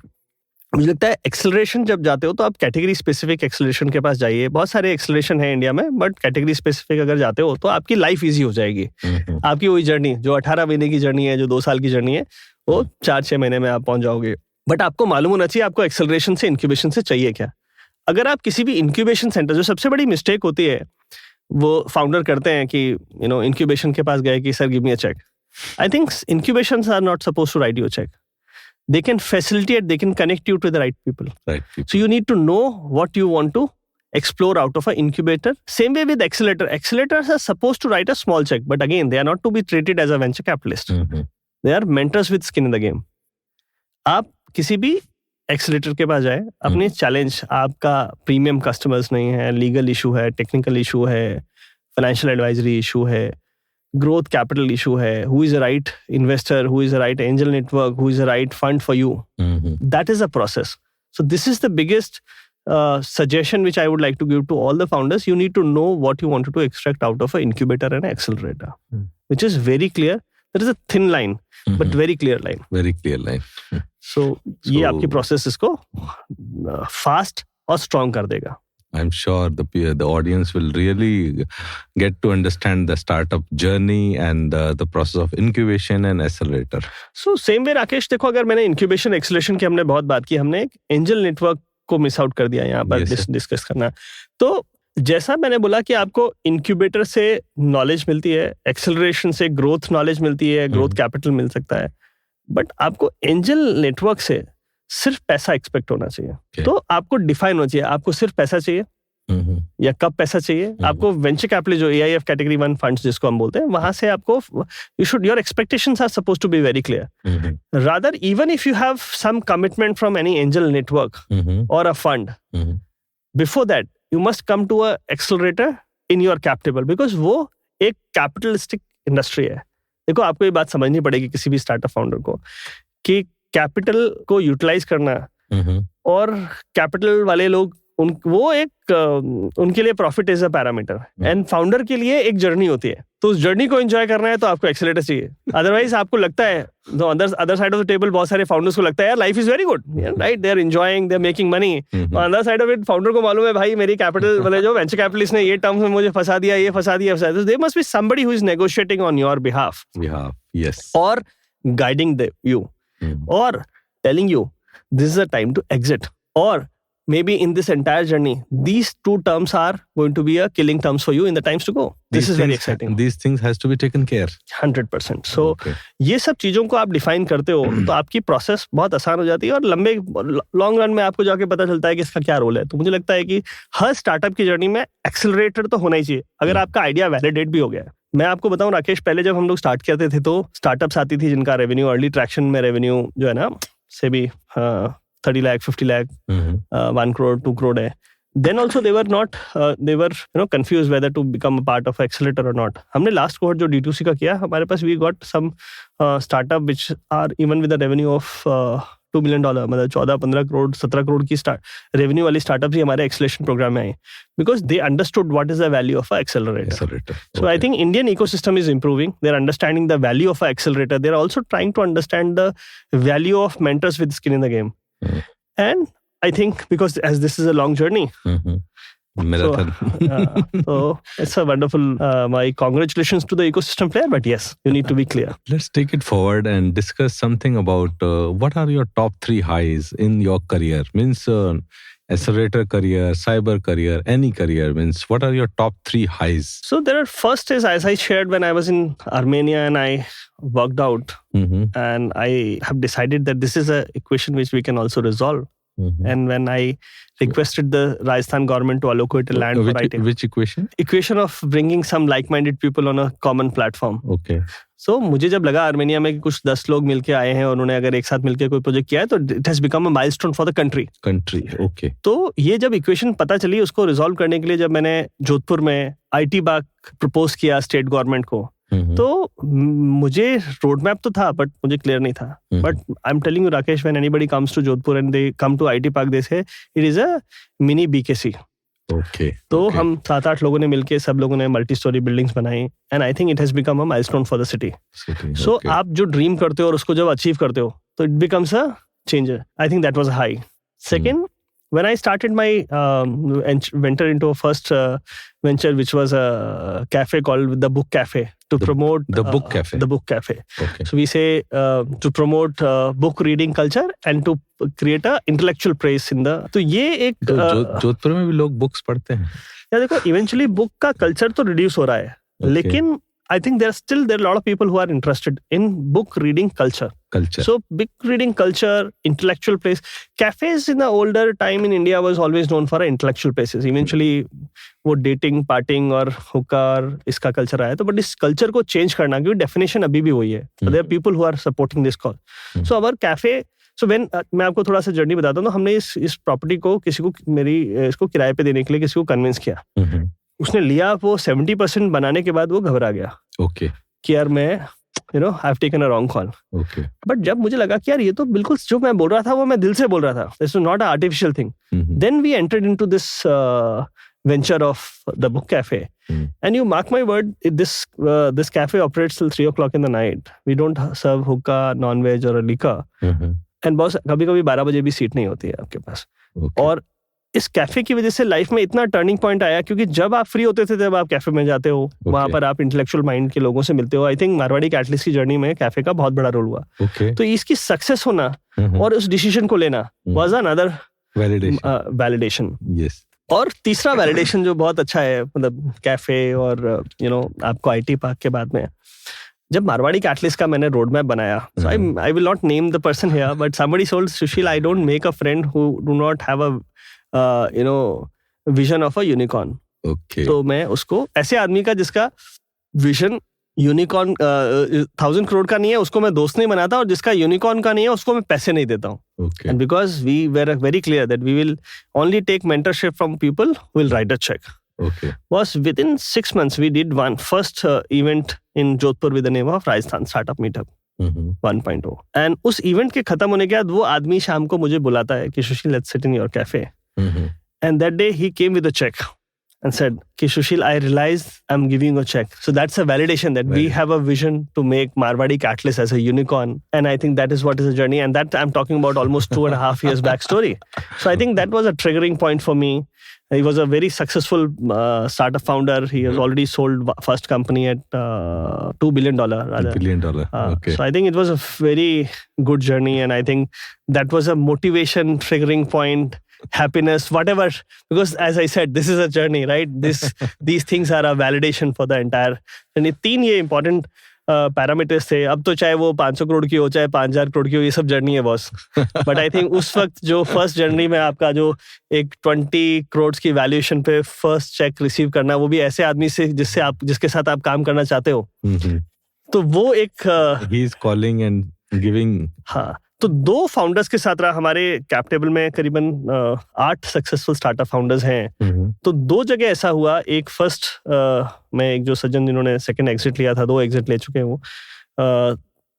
मुझे लगता है एक्सेलरेशन जब जाते हो तो आप कैटेगरी स्पेसिफिक एक्सेलरेशन के पास जाइए. बहुत सारे एक्सेलरेशन है इंडिया में, बट कैटेगरी स्पेसिफिक अगर जाते हो तो आपकी लाइफ इजी हो जाएगी. आपकी वही जर्नी जो 18 महीने की जर्नी है, जो 2 साल की जर्नी है, वो 4-6 महीने में आप पहुंच जाओगे. बट आपको मालूम होना चाहिए आपको एक्सेलरेशन से इंक्यूबेशन से चाहिए क्या. अगर आप किसी भी इंक्यूबेशन सेंटर, जो सबसे बड़ी मिस्टेक होती है वो फाउंडर करते हैं कि इंक्यूबेशन के पास गए कि sir give me a cheque. I think incubations are not supposed to write you a cheque. they can facilitate, they can connect you to the right people. So you need to know what you want to explore out of an incubator. Same way with accelerator. Accelerators are supposed to write a small check, but again, they are not to be treated as a venture capitalist. They are mentors with skin in the game. आप किसी भी एक्सीलेटर के पास जाए, अपनी चैलेंज, आपका प्रीमियम कस्टमर्स नहीं है, लीगल इशू है, टेक्निकल इशू है, फाइनेंशियल एडवाइजरी इशू है, growth capital issue hai, who is the right investor, who is the right angel network, who is the right fund for you. That is a process. So this is the biggest suggestion which I would like to give to all the founders. You need to know what you wanted to extract out of an incubator and an accelerator, which is very clear. There is a thin line, but very clear line. Very clear line. So ये आपकी process इसको fast और strong कर देगा. I'm sure the audience will really get to understand the startup journey and the process of incubation and accelerator. So same way Rakesh, देखो अगर मैंने incubation acceleration की हमने बहुत बात की, हमने एक angel network को मिस आउट कर दिया यहाँ पर डिस्कस करना. तो जैसा मैंने बोला कि आपको incubator से knowledge मिलती है, acceleration से growth knowledge मिलती है, growth capital मिल सकता है, बट आपको angel network से सिर्फ पैसा एक्सपेक्ट होना चाहिए. तो आपको डिफाइन होना चाहिए, आपको सिर्फ पैसा चाहिए या कब पैसा चाहिए. आपको वेंचर कैपिटल जो AIF कैटेगरी 1 फंड्स जिसको हम बोलते हैं, वहां से आपको your expectations are supposed to be very clear. Rather even if you have some commitment from any angel network और a fund, before that you must come to a accelerator in your capital, because वो एक कैपिटलिस्टिक इंडस्ट्री है. देखो आपको ये बात समझनी पड़ेगी किसी भी स्टार्टअप फाउंडर को कि कैपिटल को यूटिलाइज करना और कैपिटल वाले लोग वो एक उनके लिए profit is a parameter and founder के लिए एक जर्नी होती है. तो उस जर्नी को एंजॉय करना है तो आपको एक्सेलरेटर चाहिए. अदरवाइज आपको लगता है other side of the table बहुत सारे फाउंडर्स को लगता है यार life is very good, right, they are enjoying, they are making money. Other side of it founder को मालूम है भाई मेरी कैपिटल वाले जो वेंचर कैपिटलिस्ट ने ये टर्म्स में मुझे फंसा दिया, ये फंसा दिया. There must be somebody who is negotiating on your behalf और guiding you or telling you this is a time to exit, or maybe in this entire journey these two terms are going to be a killing terms for you in the times to go. This is very exciting. These things has to be taken care 100%. So ये सब चीजों को आप डिफाइन करते हो तो आपकी प्रोसेस बहुत आसान हो जाती है और लंबे लॉन्ग रन में आपको जाके पता चलता है कि इसका क्या रोल है. तो मुझे लगता है कि हर स्टार्टअप की जर्नी में एक्सेलरेटर तो होना ही चाहिए अगर आपका आइडिया वैलिडेट भी हो गया है. मैं आपको बताऊं राकेश, पहले जब हम लोग स्टार्ट करते थे तो स्टार्टअप्स आती थी जिनका रेवेन्यू अर्ली ट्रैक्शन में रेवेन्यू जो है ना से भी 30 लाख 50 लाख 1 करोड़ 2 करोड़ है. Then also they were confused whether to become a part of accelerator or not. हमने लास्ट कोहॉर्ट जो D2C का किया, हमारे पास we got some startup which are even with a revenue of $2 million, मतलब 14-15 करोड़ 17 करोड़ की रेवेन्यू वाली स्टार्टअप ही हमारे एक्सेलरेशन प्रोग्राम में आए because they understood what is the value of a accelerator. So I think Indian ecosystem is improving. They are understanding the value of a accelerator. They are also trying to understand the value of mentors with skin in the game. And I think because as this is a long journey, marathon. So it's a wonderful. My congratulations to the ecosystem player. But yes, you need to be clear. Let's take it forward and discuss something about what are your top 3 highs in your career. Means accelerator career, cyber career, any career. Means what are your top 3 highs? So there are first is as I shared when I was in Armenia and I worked out, and I have decided that this is a equation which we can also resolve. And when I requested the Rajasthan government to allocate a land for IT. Which equation? Equation of bringing some like-minded people on a common platform. Okay. So मुझे जब लगा आर्मेनिया में कि कुछ 10 लोग मिलके आए हैं और उन्होंने अगर एक साथ मिलके कोई प्रोजेक्ट किया है तो it has become a milestone for the country. Okay. तो ये जब इक्वेशन पता चली, उसको रिजॉल्व करने के लिए जब मैंने जोधपुर में IT पार्क प्रपोज किया स्टेट गवर्नमेंट को, तो मुझे रोड मैप तो था बट मुझे क्लियर नहीं था. But I am telling you Rakesh, when anybody comes to Jodhpur and they come to IT park, they say it is a mini BKC. तो हम 7-8 लोगों ने मिलके सब लोगों ने मल्टी स्टोरी बिल्डिंग्स बनाई and I think it has become a milestone for the city. So आप जो ड्रीम करते हो और उसको जब अचीव करते हो तो it becomes a changer. I think that was a high. Second, when I started my venture into a first venture, which was a cafe called the Book Cafe, to promote the Book Cafe. The Book Cafe. Okay. So we say to promote book reading culture and to create a intellectual praise in the. तो ये एक जोधपुर में भी लोग बुक्स पढ़ते हैं. यार देखो, eventually book का culture तो reduce हो रहा है, लेकिन I think there are a lot of people who are interested in book reading culture. So book reading culture, intellectual place. Cafes in the older time in India was always known for intellectual places. Eventually, वो dating, partying और hookah और इसका culture आया तो but इस culture को change करना क्योंकि definition अभी भी वही है. There are people who are supporting this call. So our cafe. So when मैं आपको थोड़ा सा जर्नी बताता हूँ तो हमने इस प्रॉपर्टी को किसी को इसको किराए पे देने के लिए किसी को कन्विंस किया. उसने लिया, वो 70% बनाने के बाद वो घबरा गया. कि यार मैं I have taken a wrong call. But जब मुझे लगा कि यार ये तो बिल्कुल जो मैं बोल रहा था वो मैं दिल से बोल रहा था. This was not a artificial thing. Then we entered into this venture of the book cafe. And you mark my word, this cafe operates till 3 o'clock in the night. We don't serve hookah, non-veg or a liquor. And boss कभी-कभी 12 बजे भी सीट नहीं होती है आपके पास. और इस कैफे की वजह से लाइफ में इतना टर्निंग पॉइंट आया क्योंकि जब आप फ्री होते थे तब आप कैफे में जाते हो. वहां पर आप इंटेलेक्चुअल माइंड के लोगों से मिलते हो. आई थिंक मारवाड़ी कैटलिस्ट की जर्नी में कैफे का बहुत बड़ा रोल हुआ. तो इसकी सक्सेस होना और उस डिसीजन को लेना वाज अनदर वैलिडेशन. और तीसरा वैलिडेशन जो बहुत अच्छा है, मतलब कैफे और आपको आईटी पार्क के बाद में जब मारवाड़ी कैटलिस्ट का मैंने रोड मैप बनाया. So I will not name the person here but somebody told Sushil, I don't make a friend who do not have a vision of a unicorn. तो मैं उसको ऐसे आदमी का जिसका विजन यूनिकॉर्न 1000 करोड़ का नहीं है उसको मैं दोस्त नहीं बनाता, और जिसका यूनिकॉर्न का नहीं है उसको मैं पैसे नहीं देता हूँ. And because we were very clear that we will only take mentorship from people who will write a check. Was within 6 months we did one first event in Jodhpur with the name of Rajasthan Startup Meetup 1.0. And उस event के खत्म होने के बाद वो आदमी शाम को मुझे बुलाता है कि सुशील, let's sit in your cafe. And that day he came with a check and said, "Ki Sushil, I realize I'm giving you a check." So that's a validation that we have a vision to make Marwari Catalyst as a unicorn. And I think that is what is the journey. And that I'm talking about almost 2.5 years back story. So I think that was a triggering point for me. He was a very successful startup founder. He has already sold first company at $2 billion. $2 billion. So I think it was a very good journey. And I think that was a motivation, triggering point. Happiness, whatever, because as I said, this is a journey, right? These things are a validation for the entire. And तीन ये important parameters थे. अब तो चाहे वो 500 करोड़ की हो चाहे 5000 करोड़ की हो, ये सब जर्नी है बॉस. बट आई थिंक उस वक्त जो फर्स्ट जर्नी में आपका जो एक 20 करोड़ की वैल्यूएशन पे फर्स्ट चेक रिसीव करना, वो भी ऐसे आदमी से जिसके साथ आप काम करना चाहते हो, तो वो एक he is calling and giving. हाँ, तो 2 फाउंडर्स के साथ रहा. हमारे कैप टेबल में करीबन 8 सक्सेसफुल स्टार्टअप फाउंडर्स हैं. तो 2 जगह ऐसा हुआ. एक फर्स्ट में एक जो सज्जन जिन्होंने सेकंड एग्जिट लिया था, 2 एग्जिट ले चुके हैं वो.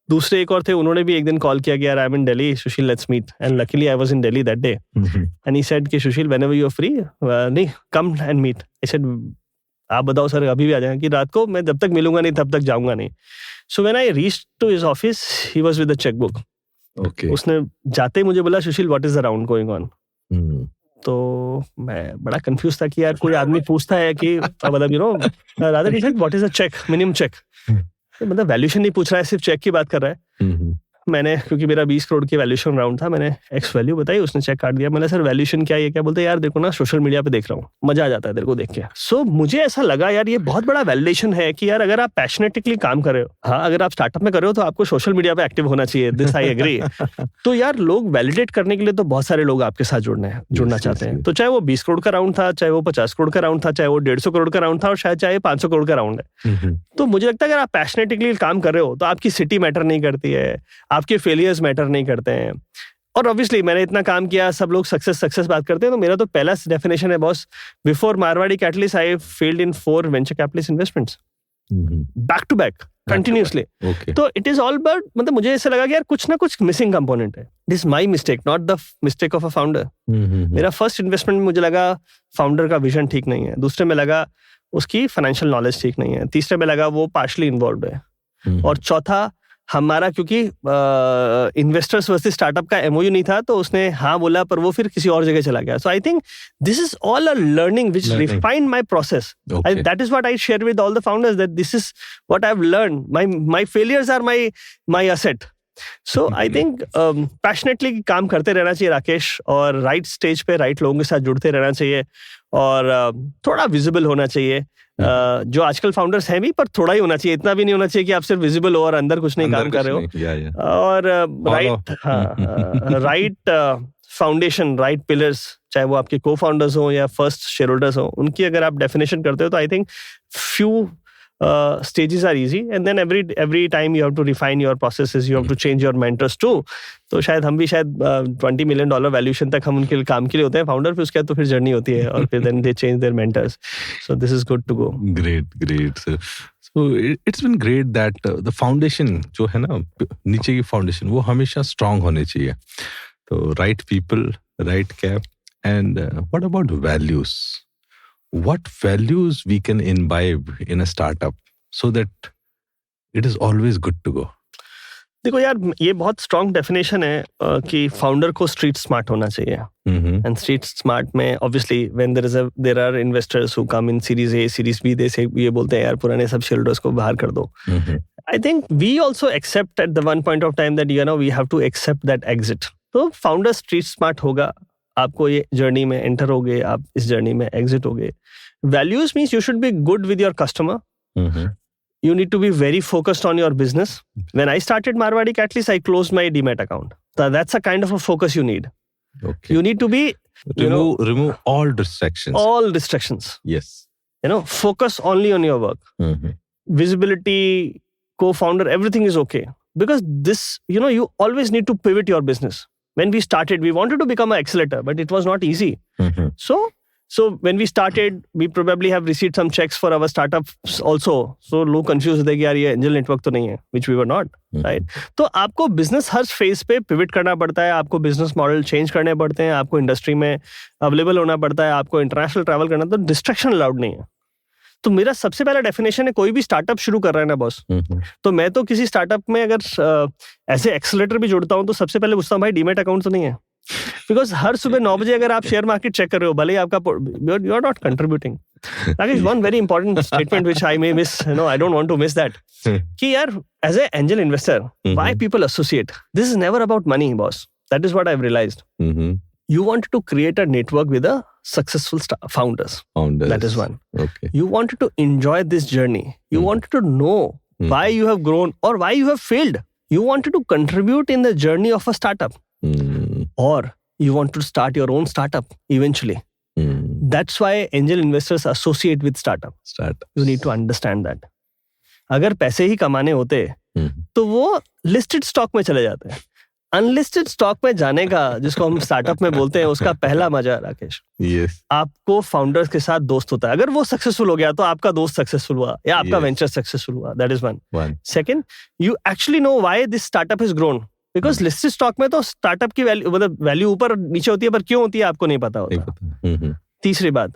दूसरे एक और थे, उन्होंने भी एक दिन कॉल किया कि यार I am in Delhi, Sushil let's meet. And luckily I was in Delhi that day. And he said कि Sushil whenever you are free, नहीं come and meet. I said आप बताओ सर, अभी भी आ जाएं कि रात को मैं जब तक मिलूंगा नहीं तब तक जाऊंगा नहीं. So when I reached to his office he was with a chequebook. उसने जाते ही मुझे बोला, Sushil what is the round going on. तो मैं बड़ा कंफ्यूज था कि यार कोई आदमी पूछता है कि मतलब rather he said what is a cheque, minimum cheque. मतलब वैल्यूएशन नहीं पूछ रहा है, सिर्फ चेक की बात कर रहा है. मैंने, क्योंकि मेरा 20 करोड़ की वैल्यूएशन राउंड था, मैंने एक्स वैल्यू बताई, उसने चेक काट दिया. मैंने सर वैल्यूएशन क्या है? क्या बोलते यार देखो ना सोशल मीडिया पे देख रहा हूँ, मजा आ जाता है तेरे को देख के. सो मुझे ऐसा लगा यार ये बहुत बड़ा वैलिडेशन है कि यार अगर आप पैशनेटिकली काम कर रहे हो, हाँ अगर आप स्टार्टअप में कर रहे हो तो आपको सोशल मीडिया पे एक्टिव होना चाहिए. This I agree. तो यार लोग वैलिडेट करने के लिए तो बहुत सारे लोग आपके साथ जुड़ना चाहते हैं. तो चाहे वो 20 करोड़ का राउंड था, चाहे वो 50 करोड़ का राउंड था, चाहे वो 150 करोड़ का राउंड था, और शायद चाहे 500 करोड़ का राउंड है. तो मुझे लगता है अगर आप पैशनेटिकली काम कर रहे हो तो आपकी सिटी मैटर नहीं करती है, आपके फेलियर्स मैटर नहीं करते हैं. और ऑब्वियसली मैंने इतना काम किया, सब लोग सक्सेस बात करते हैं, तो मेरा तो पहला डेफिनेशन है boss, before Marwari catalyst I failed in 4 venture capitalist investments back to back continuously. तो इट इज ऑल अबाउट, मतलब मुझे ऐसा लगा कि यार कुछ ना कुछ मिसिंग कंपोनेंट है. This my mistake, not the mistake of a founder. मेरा फर्स्ट इन्वेस्टमेंट में मुझे लगा फाउंडर का विजन ठीक नहीं है. दूसरे में लगा उसकी फाइनेंशियल नॉलेज ठीक नहीं है. तीसरे में लगा वो पार्शली इन्वॉल्व है. और चौथा हमारा, क्योंकि इन्वेस्टर्स वर्सेस स्टार्टअप का एमओयू नहीं था, तो उसने हाँ बोला पर वो फिर किसी और जगह चला गया. So I think this is all a learning which refined my process. That is what I share with all the founders, that this is what I have learned. My failures are my asset. So I think passionately काम करते रहना चाहिए राकेश, और राइट स्टेज पे राइट लोगों के साथ जुड़ते रहना चाहिए, और थोड़ा विजिबल होना चाहिए. जो आजकल फाउंडर्स हैं भी, पर थोड़ा ही होना चाहिए, इतना भी नहीं होना चाहिए कि आप सिर्फ विजिबल हो और अंदर कुछ नहीं काम कर रहे हो. और राइट फाउंडेशन, राइट पिलर्स, चाहे वो आपके को फाउंडर्स हो या फर्स्ट शेयर होल्डर्स हो, उनकी अगर आप डेफिनेशन करते हो तो I think few stages are easy, and then every time you have to refine your processes, you have to change your mentors too. तो शायद हम भी शायद $20 million valuation तक हम उनके काम के लिए होते हैं फाउंडर, फिर उसके बाद तो फिर जर्नी होती है, और फिर then they change their mentors. So this is good to go. Great. So it's been great that the foundation जो है ना, नीचे की foundation, वो हमेशा strong होने चाहिए. तो right people, right cap, and what about values? What values we can imbibe in a startup so that it is always good to go? देखो यार, ये बहुत स्ट्रॉन्ग डेफिनेशन है कि फाउंडर को स्ट्रीट स्मार्ट होना चाहिए. एंड स्ट्रीट स्मार्ट में obviously when there are investors who come in series A, series B, they say ये बोलते हैं यार पुराने सब शेयरहोल्डर्स को बाहर कर दो. I think we also accept at the one point of time that you know we have to accept that exit. तो फाउंडर स्ट्रीट स्मार्ट होगा, आपको ये जर्नी में एंटर होगे, आप इस जर्नी में एग्जिट होगे. Values means you should be good with your customer. You need to be very focused on your business. When I started Marwari Catalyst, I closed my Demat account. So that's a kind of a focus you need. Okay. You need to be remove all distractions. All distractions. Yes. Focus only on your work. Visibility, co-founder, everything is okay. Because this, you always need to pivot your business. When we started, we wanted to become an accelerator, but it was not easy. So when we started, we probably have received some checks for our startups also. So लोग confused होते हैं कि यार ये एंजल नेटवर्क तो नहीं है, which we were not, right? तो आपको बिजनेस हर फेज पे पिवट करना पड़ता है, आपको बिजनेस मॉडल चेंज करने पड़ते हैं, आपको इंडस्ट्री में अवेलेबल होना पड़ता है, आपको इंटरनेशनल ट्रैवल करना, तो डिस्ट्रैक्शन अलाउड नहीं है. तो मेरा सबसे पहला डेफिनेशन है, कोई भी स्टार्टअप शुरू कर रहा है ना बॉस, तो मैं तो किसी स्टार्टअप में अगर ऐसे एक्सेलेरेटर भी जोड़ता हूँ तो सबसे पहले पूछता हूँ भाई डीमैट अकाउंट तो नहीं है. बिकॉज हर सुबह 9 बजे अगर आप शेयर मार्केट चेक कर रहे हो, भले ही आपका you are not contributing. That is one very important statement which I may miss, I don't want to miss that. कि यार as a angel investor, why people associate, this is never about money boss. That is what I have realized. You wanted to create a network with a successful founders. That is one. Okay. You wanted to enjoy this journey. You wanted to know why you have grown or why you have failed. You wanted to contribute in the journey of a startup. Or you want to start your own startup eventually. That's why angel investors associate with startup. You need to understand that. अगर पैसे ही कमाने होते तो वो लिस्टेड स्टॉक में चले जाते हैं. अनलिस्टेड स्टॉक में जाने का, जिसको हम स्टार्टअप में बोलते हैं, उसका पहला मजा राकेश, आपको फाउंडर्स के साथ दोस्त होता है. अगर वो सक्सेसफुल हो गया तो आपका दोस्त सक्सेसफुल हुआ या आपका वेंचर सक्सेसफुल हुआ. That is one. Second, you actually know why this startup has grown. Because listed stock में तो स्टार्टअप की वैल्यू, मतलब वैल्यू ऊपर नीचे होती है, पर क्यों होती है आपको नहीं पता होता. तीसरी बात,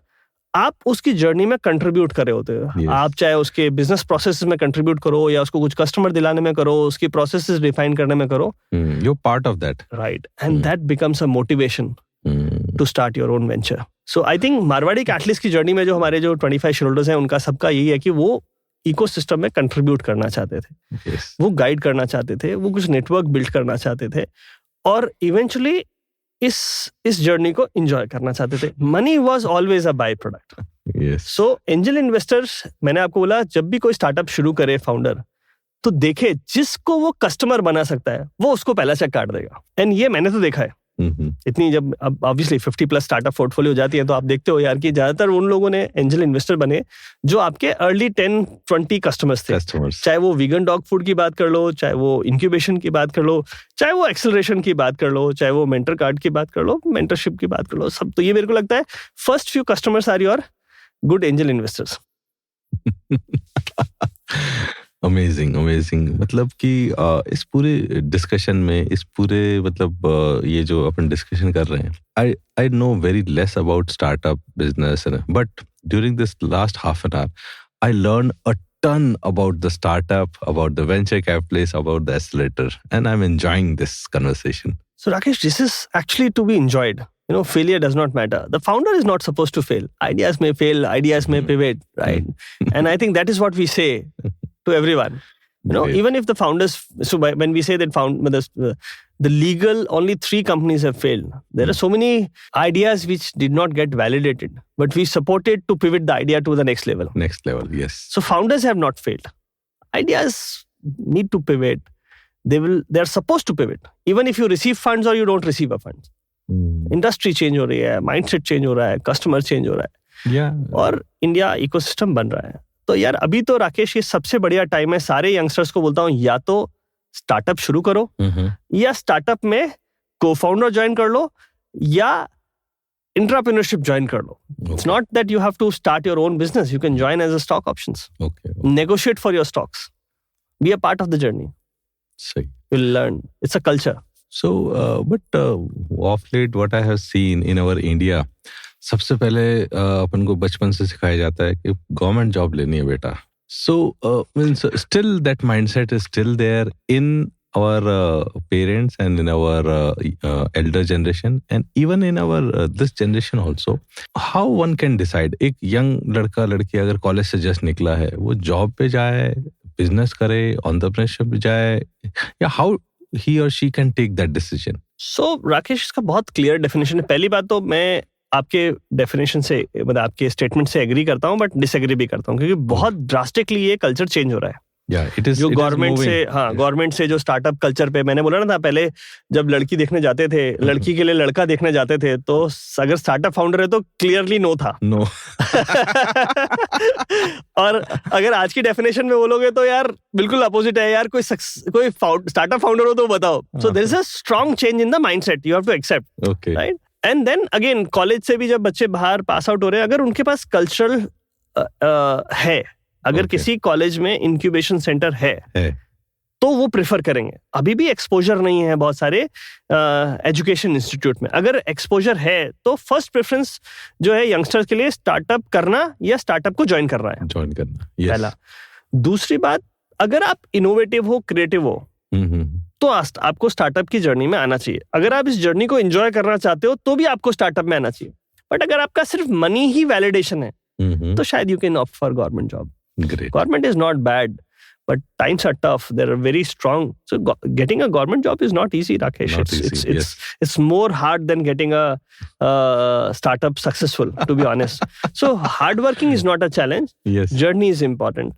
आप उसकी जर्नी में कंट्रीब्यूट कर रहे होते हो. आप चाहे उसके बिजनेस प्रोसेस में कंट्रीब्यूट करो या उसको कुछ कस्टमर दिलाने में करो, उसकी प्रोसेसेस डिफाइन करने में करो. You're part of that. Right. And that becomes a motivation to start your own venture. So I think Marwari catalyst की जर्नी में जो हमारे जो 25 शेयरहोल्डर्स हैं, उनका सबका यही है कि वो इकोसिस्टम में कंट्रीब्यूट करना चाहते थे. वो गाइड करना चाहते थे, वो कुछ नेटवर्क बिल्ड करना चाहते थे, और इवेंचुअली इस जर्नी को एंजॉय करना चाहते थे. Money was always a by product. So angel investors, मैंने आपको बोला, जब भी कोई स्टार्टअप शुरू करे फाउंडर, तो देखे जिसको वो कस्टमर बना सकता है वो उसको पहला चेक काट देगा. एंड ये मैंने तो देखा है. इतनी जब अब ऑब्वियसली 50+ स्टार्टअप पोर्टफोलियो जाती है तो आप देखते हो यार कि ज्यादातर उन लोगों ने एंजल इन्वेस्टर बने जो आपके अर्ली 10-20 कस्टमर्स थे. चाहे वो वीगन डॉग फूड की बात कर लो, चाहे वो इंक्यूबेशन की बात कर लो, चाहे वो एक्सेलरेशन की बात कर लो, चाहे वो मेंटर कार्ड की बात कर लो, मेंटरशिप की बात कर लो, सब. तो ये मेरे को लगता है first few customers are your good angel investors. Amazing. मतलब कि इस पूरे डिस्कशन में, इस पूरे मतलब ये जो अपन डिस्कशन कर रहे हैं, I know very less about startup business, but during this last half an hour I learn a ton about the startup, about the venture capitalist, about the accelerator, and I'm enjoying this conversation. So Rakesh, this is actually to be enjoyed. Failure does not matter. The founder is not supposed to fail. Ideas may fail, ideas may pivot, right? And I think that is what we say to everyone. You know, even if the founders, so when we say that the legal, only 3 companies have failed. There are so many ideas which did not get validated, but we supported to pivot the idea to the next level. Next level, yes. So founders have not failed. Ideas need to pivot. They're supposed to pivot. Even if you receive funds or you don't receive a funds. Industry change हो रही है, mindset change हो रहा है, customer change हो रहा है. Yeah. और इंडिया इकोसिस्टम बन रहा है. तो यार अभी तो राकेश ये सबसे बढ़िया टाइम है. सारे यंगस्टर्स को बोलता हूँ या तो स्टार्टअप शुरू करो या स्टार्टअप में को-फाउंडर ज्वाइन कर लो या एंटरप्रेन्योरशिप ज्वाइन कर लो. It's not that you have to start your own business. You can join as a stock options. Negotiate for your stocks. Be a part of the journey. सही. You will learn. It's a culture. So, but of late, what I have seen in our India, सबसे पहले अपन को बचपन से सिखाया जाता है कि गवर्नमेंट जॉब लेनी है बेटा. So, means still that mindset is still there in our parents and in our elder generation and even in our this generation also. How one can decide? एक young लड़का लड़की अगर कॉलेज से जस्ट निकला है, वो जॉब पे जाए, बिजनेस करे, एंटरप्रेन्योरशिप जाए, या how he or she can take that decision? So Rakesh, इसका बहुत क्लियर डेफिनेशन है. पहली बात तो मैं आपके डेफिनेशन से, मतलब आपके स्टेटमेंट से एग्री करता हूँ, बट डिसएग्री भी करता हूँ, क्योंकि बहुत ड्रास्टिकली ये कल्चर चेंज हो रहा है. जो गवर्नमेंट से, गवर्नमेंट से जो स्टार्टअप कल्चर पे, मैंने बोला ना था पहले, जब लड़की देखने जाते थे, लड़की के लिए लड़का देखने जाते थे, तो अगर स्टार्टअप फाउंडर है तो क्लियरली नो था. नो. और अगर आज की डेफिनेशन में बोलोगे तो यार बिल्कुल अपोजिट है. यार कोई स्टार्टअप फाउंडर हो तो बताओ. So there is a strong change in the mindset. You have to accept, right? And then again, college से भी जब बच्चे बाहर पास आउट हो रहे हैं, अगर उनके पास कल्चरल है, अगर किसी कॉलेज में इंक्यूबेशन सेंटर है तो वो प्रेफर करेंगे. अभी भी एक्सपोजर नहीं है बहुत सारे एजुकेशन इंस्टीट्यूट में. अगर एक्सपोजर है तो फर्स्ट प्रेफरेंस जो है यंगस्टर्स के लिए स्टार्टअप करना या स्टार्टअप को ज्वाइन करना है. ज्वाइन करना, yes. पहला. दूसरी बात, अगर आप इनोवेटिव हो, क्रिएटिव हो, तो आपको स्टार्टअप की जर्नी में आना चाहिए. अगर आप इस जर्नी को एंजॉय करना चाहते हो तो भी आपको स्टार्टअप में आना चाहिए. बट अगर आपका सिर्फ मनी ही वैलिडेशन है तो शायद you can opt for government job. Great. Government is not bad, but times are tough. They are very strong. So getting a government job is not easy, Rakesh. It's more hard than getting a startup successful, to be honest. So hard working is not a challenge. Yes. Journey is important.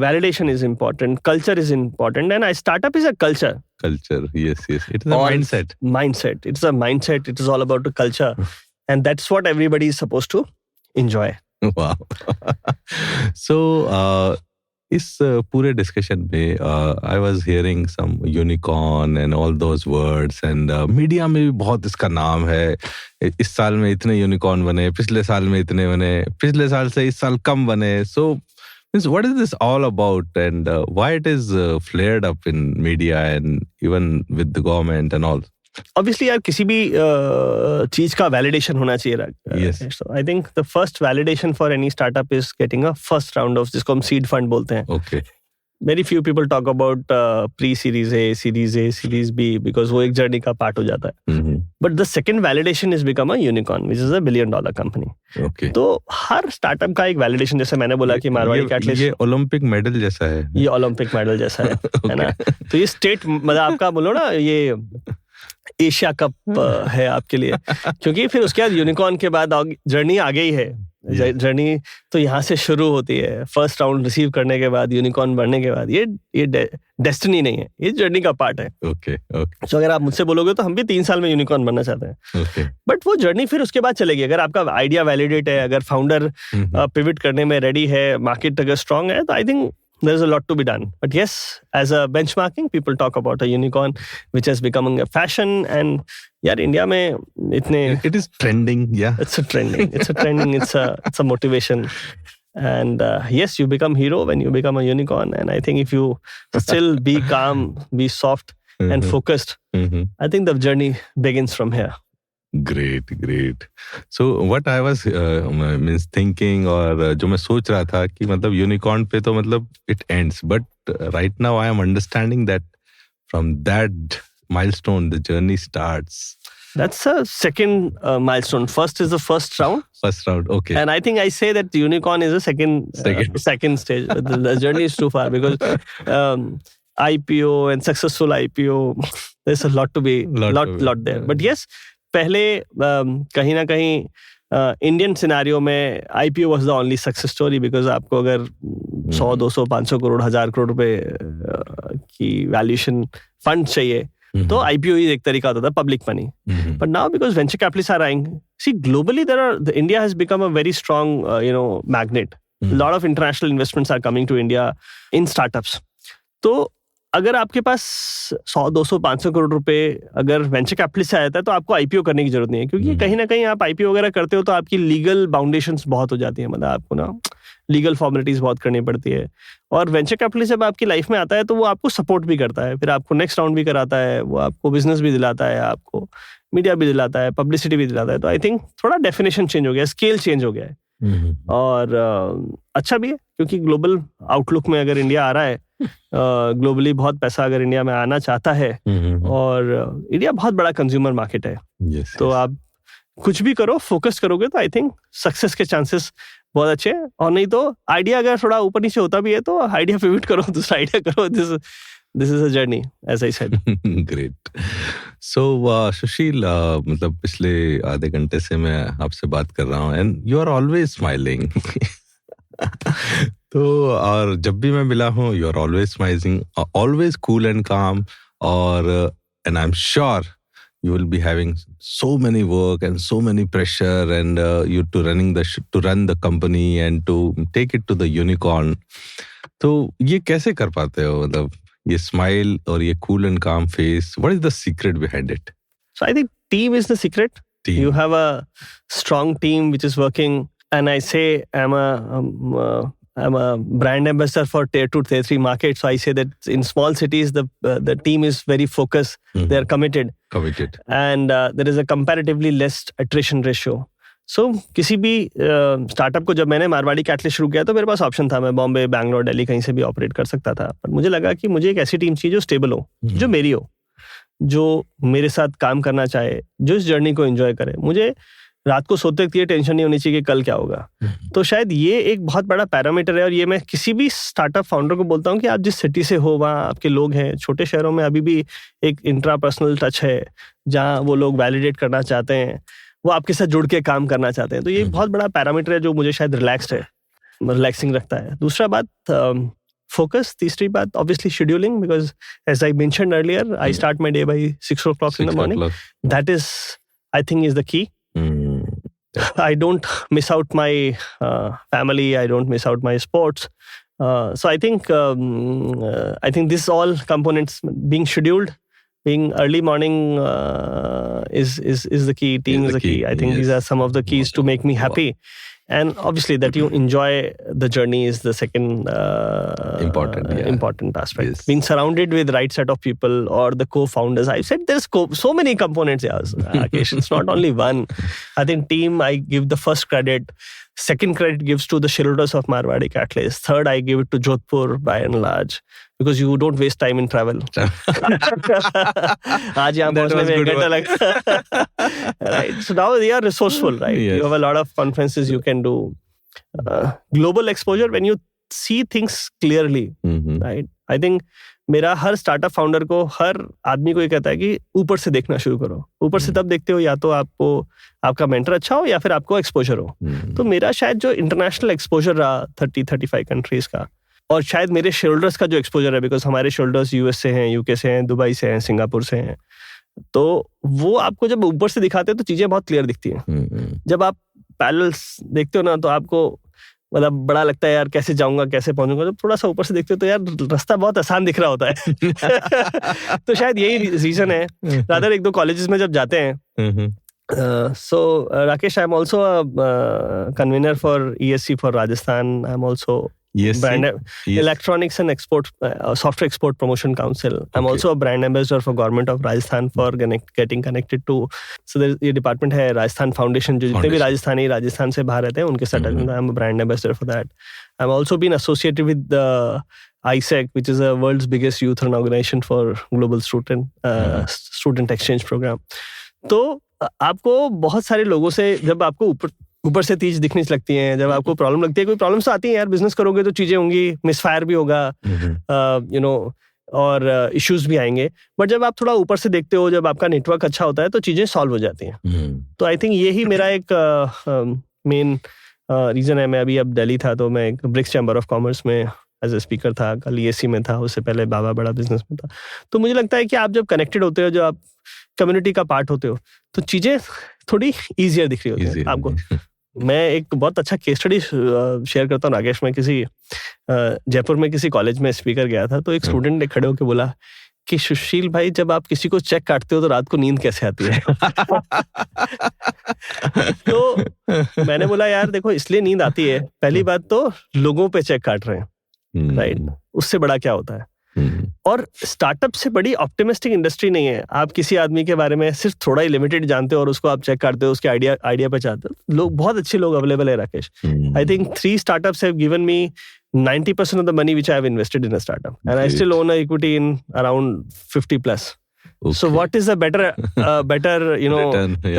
Validation is important. Culture is important. And a startup is a culture. Culture, yes. It is a mindset. Mindset. It's a mindset. It is all about the culture. And that's what everybody is supposed to enjoy. Wow. So, इस पूरे डिस्कशन में I was hearing some unicorn and all those words and media में भी बहुत इसका नाम है. इस साल में इतने यूनिकॉर्न बने, पिछले साल में इतने बने, पिछले साल से इस साल कम बने. So, what is this all about and why it is flared up in media and even with the government and all? Obviously यार किसी भी चीज का वैलिडेशन होना चाहिए. Yes. So I think the first validation for any startup is getting a first round of, जिसको हम seed fund बोलते हैं. Okay. Very few people talk about pre-series A, series A, series B, because वो एक जर्नी का पार्ट हो जाता है. But the second validation is become a unicorn, which is a $1 billion company. Okay. तो हर स्टार्टअप का एक वैलिडेशन, जैसे मैंने बोला कि मारवाड़ी कैटलिस्ट, ये ओलंपिक मेडल जैसा है. ये ओलंपिक मेडल जैसा है. है ना? तो ये स्टेट, मतलब आपका बोलो ना, ये एशिया कप है आपके लिए. क्योंकि फिर उसके बाद यूनिकॉर्न के बाद जर्नी आगे ही है. जर्नी तो यहाँ से शुरू होती है. फर्स्ट राउंड रिसीव करने के बाद, यूनिकॉर्न बढ़ने के बाद, ये डेस्टिनी नहीं है, ये जर्नी का पार्ट है. ओके. तो अगर आप मुझसे बोलोगे तो हम भी 3 साल में यूनिकॉर्न बनना चाहते हैं. बट वो जर्नी फिर उसके बाद चलेगी. अगर आपका आइडिया वैलिडेट है, अगर फाउंडर पिविट करने में रेडी है, मार्केट अगर स्ट्रांग है, तो I think there is a lot to be done. But yes, as a benchmarking, people talk about a unicorn which has become a fashion. And यार इंडिया में इतने, it is trending. Yeah, it's a trending. It's a motivation. And yes, you become hero when you become a unicorn. And I think if you still be calm, be soft and focused, I think the journey begins from here. Great. So what I was means thinking, और जो मैं सोच रहा था कि मतलब यूनिकॉर्न पे तो मतलब it ends, but right now I am understanding that from that milestone the journey starts. That's a second milestone. First is the first round. First round, okay. And I think I say that unicorn is a second stage. The journey is too far because IPO and successful IPO, there's a lot to be, lot there. But yes, पहले कहीं ना कहीं Indian scenario में IPO was the only success story because आपको अगर 100, 200, 500 करोड़, 1000 करोड़ रुपए की valuation fund चाहिए तो IPO ही एक तरीका होता था, public money. But now because venture capitalists are eyeing, see globally India has become a very strong magnet. A lot of international investments are coming to India in startups. तो अगर आपके पास 100, 200, 500 करोड़ रुपए अगर वेंचर कैपिटल से आता है तो आपको आईपीओ करने की जरूरत नहीं है क्योंकि कहीं ना कहीं आप आईपीओ वगैरह करते हो तो आपकी लीगल बाउंडेशंस बहुत हो जाती है, मतलब आपको ना लीगल फॉर्मेलिटीज बहुत करनी पड़ती है. और वेंचर कैपिटल जब आपकी लाइफ में आता है तो वो आपको सपोर्ट भी करता है, फिर आपको नेक्स्ट राउंड भी कराता है, वो आपको बिजनेस भी दिलाता है, आपको मीडिया भी दिलाता है, पब्लिसिटी भी दिलाता है. तो आई थिंक थोड़ा डेफिनेशन चेंज हो गया, स्केल चेंज हो गया है. और अच्छा भी है क्योंकि ग्लोबल आउटलुक में अगर इंडिया आ रहा है, ग्लोबली बहुत पैसा अगर इंडिया में आना चाहता है और इंडिया बहुत बड़ा कंज्यूमर मार्केट है, तो आप कुछ भी करो, फोकस करोगे तो आई थिंक सक्सेस के चांसेस बहुत अच्छे हैं. और नहीं तो आइडिया अगर थोड़ा ऊपर नीचे होता भी है तो आइडिया पिवट करो, दूसरा आइडिया करो. This is a journey as I said. Great. So Sushil, मतलब पिछले आधे घंटे से मैं आपसे बात कर रहा हूँ and you are always smiling. तो और जब भी मैं मिला हूँ you are always smiling, always cool and calm, और and I am sure you will be having so many work and so many pressure and you to run the company and to take it to the unicorn. तो ये कैसे कर पाते हो, मतलब ये smile और ये cool and calm face, what is the secret behind it? So I think team is the secret. You have a strong team which is working, and I say I'm a brand ambassador for tier 2, tier 3 markets. So I say that in small cities, the team is very focused. They are committed. And there is a comparatively less attrition ratio. So किसी भी स्टार्टअप को जब मैंने मारवाड़ी कैटलिस्ट शुरू किया तो मेरे पास ऑप्शन था, मैं बॉम्बे, बैंगलोर, दिल्ली कहीं से भी ऑपरेट कर सकता था. पर मुझे लगा कि मुझे एक ऐसी टीम चाहिए जो स्टेबल हो, जो मेरी हो, जो मेरे साथ काम करना चाहे, जो इस जर्नी को एंजॉय करे. मुझे रात को सोते वक्त ये टेंशन नहीं होनी चाहिए कि कल क्या होगा. तो शायद ये एक बहुत बड़ा पैरामीटर है, और ये मैं किसी भी स्टार्टअप फाउंडर को बोलता हूँ कि आप जिस सिटी से हो वहाँ आपके लोग हैं. छोटे शहरों में अभी भी एक इंट्रापर्सनल टच है जहाँ वो लोग वैलिडेट करना चाहते हैं, वो आपके साथ जुड़ के काम करना चाहते हैं. तो ये बहुत बड़ा पैरामीटर है जो मुझे शायद रिलैक्सिंग रखता है. दूसरा बात फोकस. तीसरी बात obviously scheduling, because as I mentioned earlier I start my day by 6 o'clock in the morning. That is, I think, is the key. I don't miss out my family. I don't miss out my sports. So I think this all components, being scheduled, being early morning is the key. Team is the key. I think these are some of the keys to make me happy. And obviously that you enjoy the journey is the second important aspect. Yes. Being surrounded with right set of people or the co-founders. I've said there's so many components. Rakesh, it's not only one. I think team, I give the first credit. Second credit gives to the shareholders of Marwari Catalyst. Third, I give it to Jodhpur by and large. Because you don't waste time in travel. आज यहाँ पहुँचने में 1 घंटा लगा. Right. So now they are resourceful, right? Yes. You have a lot of conferences you can do. Global exposure when you see things clearly, right? I think मेरा हर स्टार्टअप फाउंडर को, हर आदमी को ये कहता है कि ऊपर से देखना शुरू करो. ऊपर से तब देखते हो या तो आपको आपका मेंटर अच्छा हो या फिर आपको एक्सपोजर हो. तो मेरा शायद जो इंटरनेशनल एक्सपोजर रहा 30-35 कंट्रीज का, और शायद मेरे शेयरहोल्डर्स का जो एक्सपोजर है, बिकॉज हमारे शेयरहोल्डर्स यूएस से हैं, यूके से हैं, दुबई से हैं, सिंगापुर से हैं, तो वो आपको जब ऊपर से दिखाते हैं तो चीजें बहुत क्लियर दिखती हैं. जब आप पैरेलल्स देखते हो ना तो आपको मतलब बड़ा लगता है यार कैसे जाऊंगा, कैसे पहुंचूंगा. जब थोड़ा सा ऊपर से देखते हो तो यार रास्ता बहुत आसान दिख रहा होता है. तो शायद यही रीजन है. रादर 1-2 कॉलेजेस में जब जाते हैं. So Rakesh, I'm also a convener for ESC for Rajasthan. I'm also Electronics and Export Software Export Promotion Council. I'm also a brand ambassador for Government of Rajasthan for getting connected to. So there ये department है Rajasthan Foundation, जो जितने भी राजस्थानी राजस्थान से बाहर रहते हैं उनके साथ. I'm a brand ambassador for that. I'm also been associated with the ISEC, which is the world's biggest youth organization for global student exchange program. तो आपको बहुत सारे लोगों से, जब आपको ऊपर से तीज दिखने लगती हैं, जब आपको प्रॉब्लम लगती है, कोई प्रॉब्लम्स आती है यार, बिजनेस करोगे तो चीजें होंगी, मिसफायर भी होगा, और इश्यूज भी आएंगे, बट जब आप थोड़ा ऊपर से देखते हो, जब आपका नेटवर्क अच्छा होता है तो चीजें सॉल्व हो जाती हैं। तो आई थिंक यही मेरा एक मेन रीजन है। मैं अब दिल्ली था तो मैं एक ब्रिक्स चैम्बर ऑफ कॉमर्स में एज ए स्पीकर था, कल ESC में था, उससे पहले बाबा बड़ा बिजनेस में था। तो मुझे लगता है कि आप जब कनेक्टेड होते हो, जो आप कम्युनिटी का पार्ट होते हो, तो चीजें थोड़ी ईजियर दिख रही होती है आपको। मैं एक बहुत अच्छा केस स्टडी शेयर करता हूँ राकेश। मैं किसी जयपुर में किसी कॉलेज में स्पीकर गया था, तो एक स्टूडेंट ने खड़े होकर बोला कि सुशील भाई, जब आप किसी को चेक काटते हो तो रात को नींद कैसे आती है? तो मैंने बोला यार देखो, इसलिए नींद आती है, पहली बात तो लोगों पे चेक काट रहे हैं, राइट, उससे बड़ा क्या होता है। और स्टार्टअप से बड़ी ऑप्टिमिस्टिक इंडस्ट्री नहीं है। आप किसी आदमी के बारे में सिर्फ थोड़ा ही लिमिटेड जानते हो और उसको आप चेक करते हो, उसके आइडिया पे चाहते हो। लोग, बहुत अच्छे लोग अवेलेबल है Rakesh. I think 3 startups have given me 90% of the money which I have invested in a startup, and I still own a equity in around 50 plus. Okay. So what is a better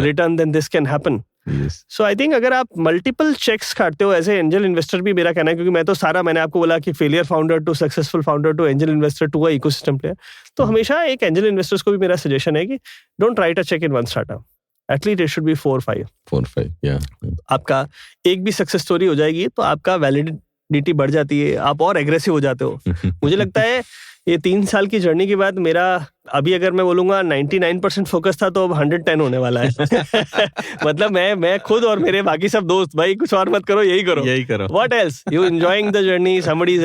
return than this can happen? Yes. So I think अगर आप मल्टीपल चेक्स काटते हो एज ए एंजल इन्वेस्टर, भी मेरा कहना है, क्योंकि मैं तो सारा, मैंने आपको बोला कि failure founder to successful founder to angel investor to ecosystem player, तो हमेशा एक एंजल इन्वेस्टर्स को भी मेरा सजेशन है कि don't write a cheque in one startup, at least it should be 4-5। आपका एक भी सक्सेस स्टोरी हो जाएगी तो आपका वैलिडिटी बढ़ जाती है, आप और एग्रेसिव हो जाते हो। मुझे लगता है ये 3 साल की जर्नी के बाद मेरा, अभी अगर मैं बोलूंगा 99% फोकस था, तो अब 110 होने वाला है। मतलब मैं खुद और मेरे बाकी सब दोस्त, भाई कुछ और मत करो, यही करो। What else? You enjoying the journey, somebody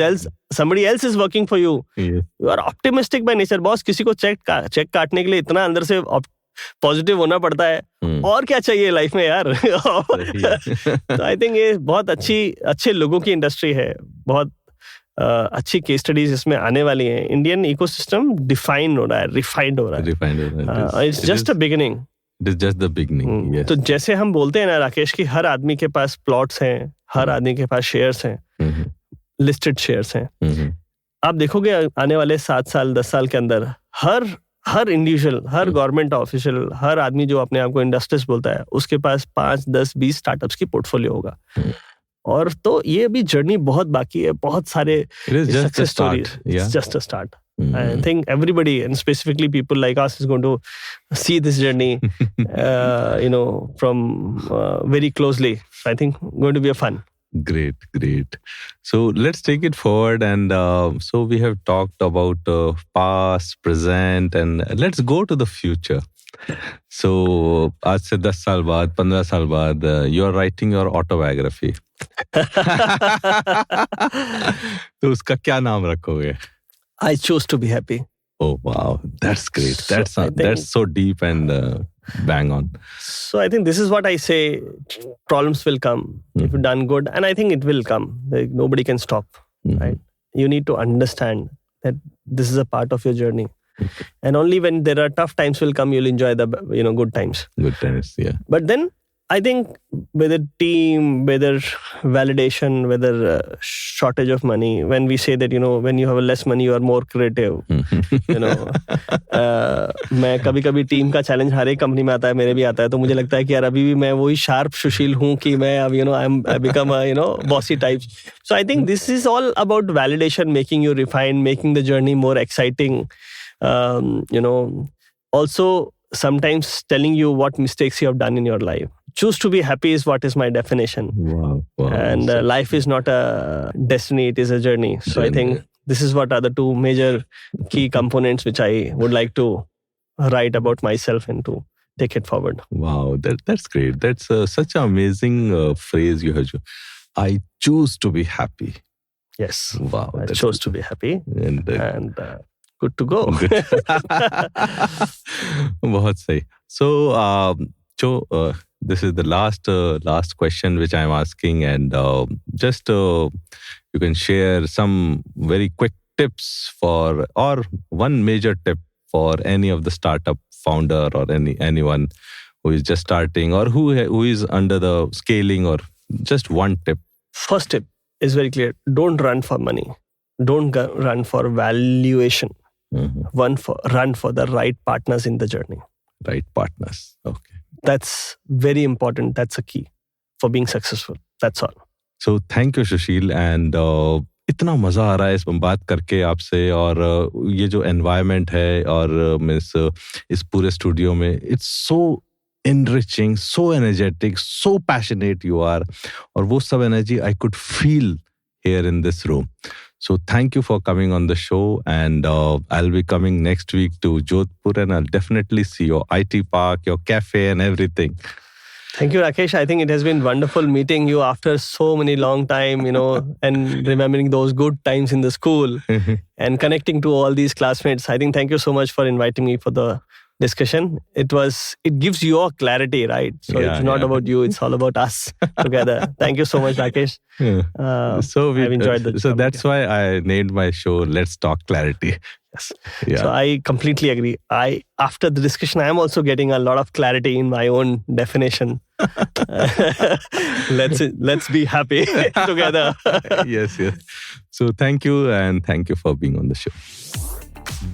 else is working for you. You are optimistic by nature. Boss, किसी को चेक काटने के लिए इतना अंदर से पॉजिटिव होना पड़ता है, और क्या चाहिए लाइफ में यार। तो आई थिंक ये बहुत अच्छे लोगों की इंडस्ट्री है, बहुत अच्छी केस स्टडीज इसमें आने वाली हैं। इंडियन इकोसिस्टम डिफाइन हो रहा है, रिफाइंड हो रहा है। It's just a beginning. It is just the beginning. Yes. तो जैसे हम बोलते हैं ना राकेश, कि हर आदमी के पास प्लॉट्स हैं, हर आदमी के पास शेयर्स हैं, लिस्टेड शेयर्स हैं। आप देखोगे आने वाले 7 साल 10 साल के अंदर हर इंडिविजुअल, हर गवर्नमेंट ऑफिशियल, हर आदमी जो अपने आप को इंडस्ट्रियलिस्ट बोलता है, उसके पास 5, 10, 20 स्टार्टअप्स की पोर्टफोलियो होगा। और तो ये अभी जर्नी बहुत बाकी है, बहुत सारे success stories. It's just a start. I think everybody, and specifically people like us, is going to see this journey, from very closely. So I think going to be a fun. Great. So let's take it forward, and so we have talked about past, present, and let's go to the future. So आज से 10 साल बाद, 15 साल बाद, you are writing your autobiography. तो उसका क्या नाम रखोगे? I chose to be happy. Oh wow, that's great. That's so deep and bang on. So I think this is what I say: problems will come if you've done good, and I think it will come. Like, nobody can stop. Right? You need to understand that this is a part of your journey, and only when there are tough times will come, you'll enjoy the good times. Good times, yeah. But then I think whether team, whether validation, whether shortage of money, when we say that when you have less money you are more creative. मैं कभी टीम का चैलेंज हर एक कंपनी में आता है, मेरे भी आता है, तो मुझे लगता है कि यार अभी भी मैं वही शार्प सुशील हूँ कि मैं अब I become a bossy type. So I think this is all about validation, making you refine, making the journey more exciting. Also sometimes telling you what mistakes you have done in your life. Choose to be happy is what is my definition. Wow. And life is not a destiny, it is a journey. So I think this is what are the 2 major key components which I would like to write about myself and to take it forward. Wow, that's great. That's such an amazing phrase you have. I choose to be happy. Yes. Wow. I chose to be happy. And good to go. बहुत सही. So, this is the last question which I'm asking, and just you can share some very quick tips or one major tip for any of the startup founder or anyone who is just starting or who is under the scaling, or just one tip. First tip is very clear: don't run for money, don't run for valuation. Run for the right partners in the journey. Right partners. Okay. That's very important. That's a key for being successful. That's all. So thank you, Sushil. And इतना मजा आ रहा है इस बात करके आपसे, और ये जो एनवायरनमेंट है और इस पूरे स्टूडियो में, it's so enriching, so energetic, so passionate you are, और वो सब energy I could feel here in this room. So thank you for coming on the show, and I'll be coming next week to Jodhpur, and I'll definitely see your IT park, your cafe and everything. Thank you, Rakesh. I think it has been wonderful meeting you after so many long time, and remembering those good times in the school and connecting to all these classmates. I think thank you so much for inviting me for the discussion. It gives you all clarity, right? So it's not about you, it's all about us together. Thank you so much, Rakesh. I've enjoyed the So that's why I named my show Let's Talk Clarity. Yes. Yeah. So I completely agree. After the discussion, I am also getting a lot of clarity in my own definition. Let's be happy together. Yes. So thank you, and thank you for being on the show.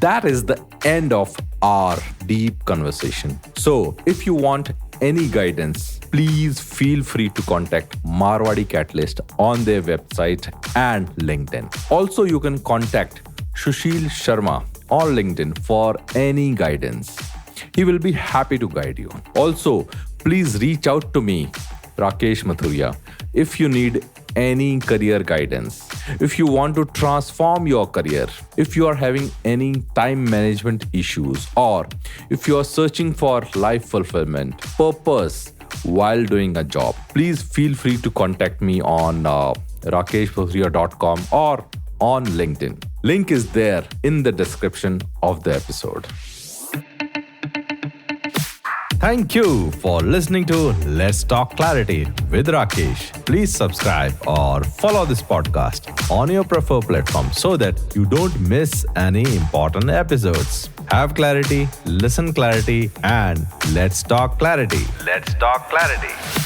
That is the end of our deep conversation. So if you want any guidance, please feel free to contact Marwari Catalyst on their website and LinkedIn. Also, you can contact Sushil Sharma on LinkedIn for any guidance. He will be happy to guide you. Also, please reach out to me, Rakesh Mathuria, if you need any career guidance, if you want to transform your career, if you are having any time management issues, or if you are searching for life fulfillment, purpose while doing a job, please feel free to contact me on rakeshmathuria.com or on LinkedIn. Link is there in the description of the episode. Thank you for listening to Let's Talk Clarity with Rakesh. Please subscribe or follow this podcast on your preferred platform so that you don't miss any important episodes. Have clarity, listen clarity, and let's talk clarity. Let's talk clarity.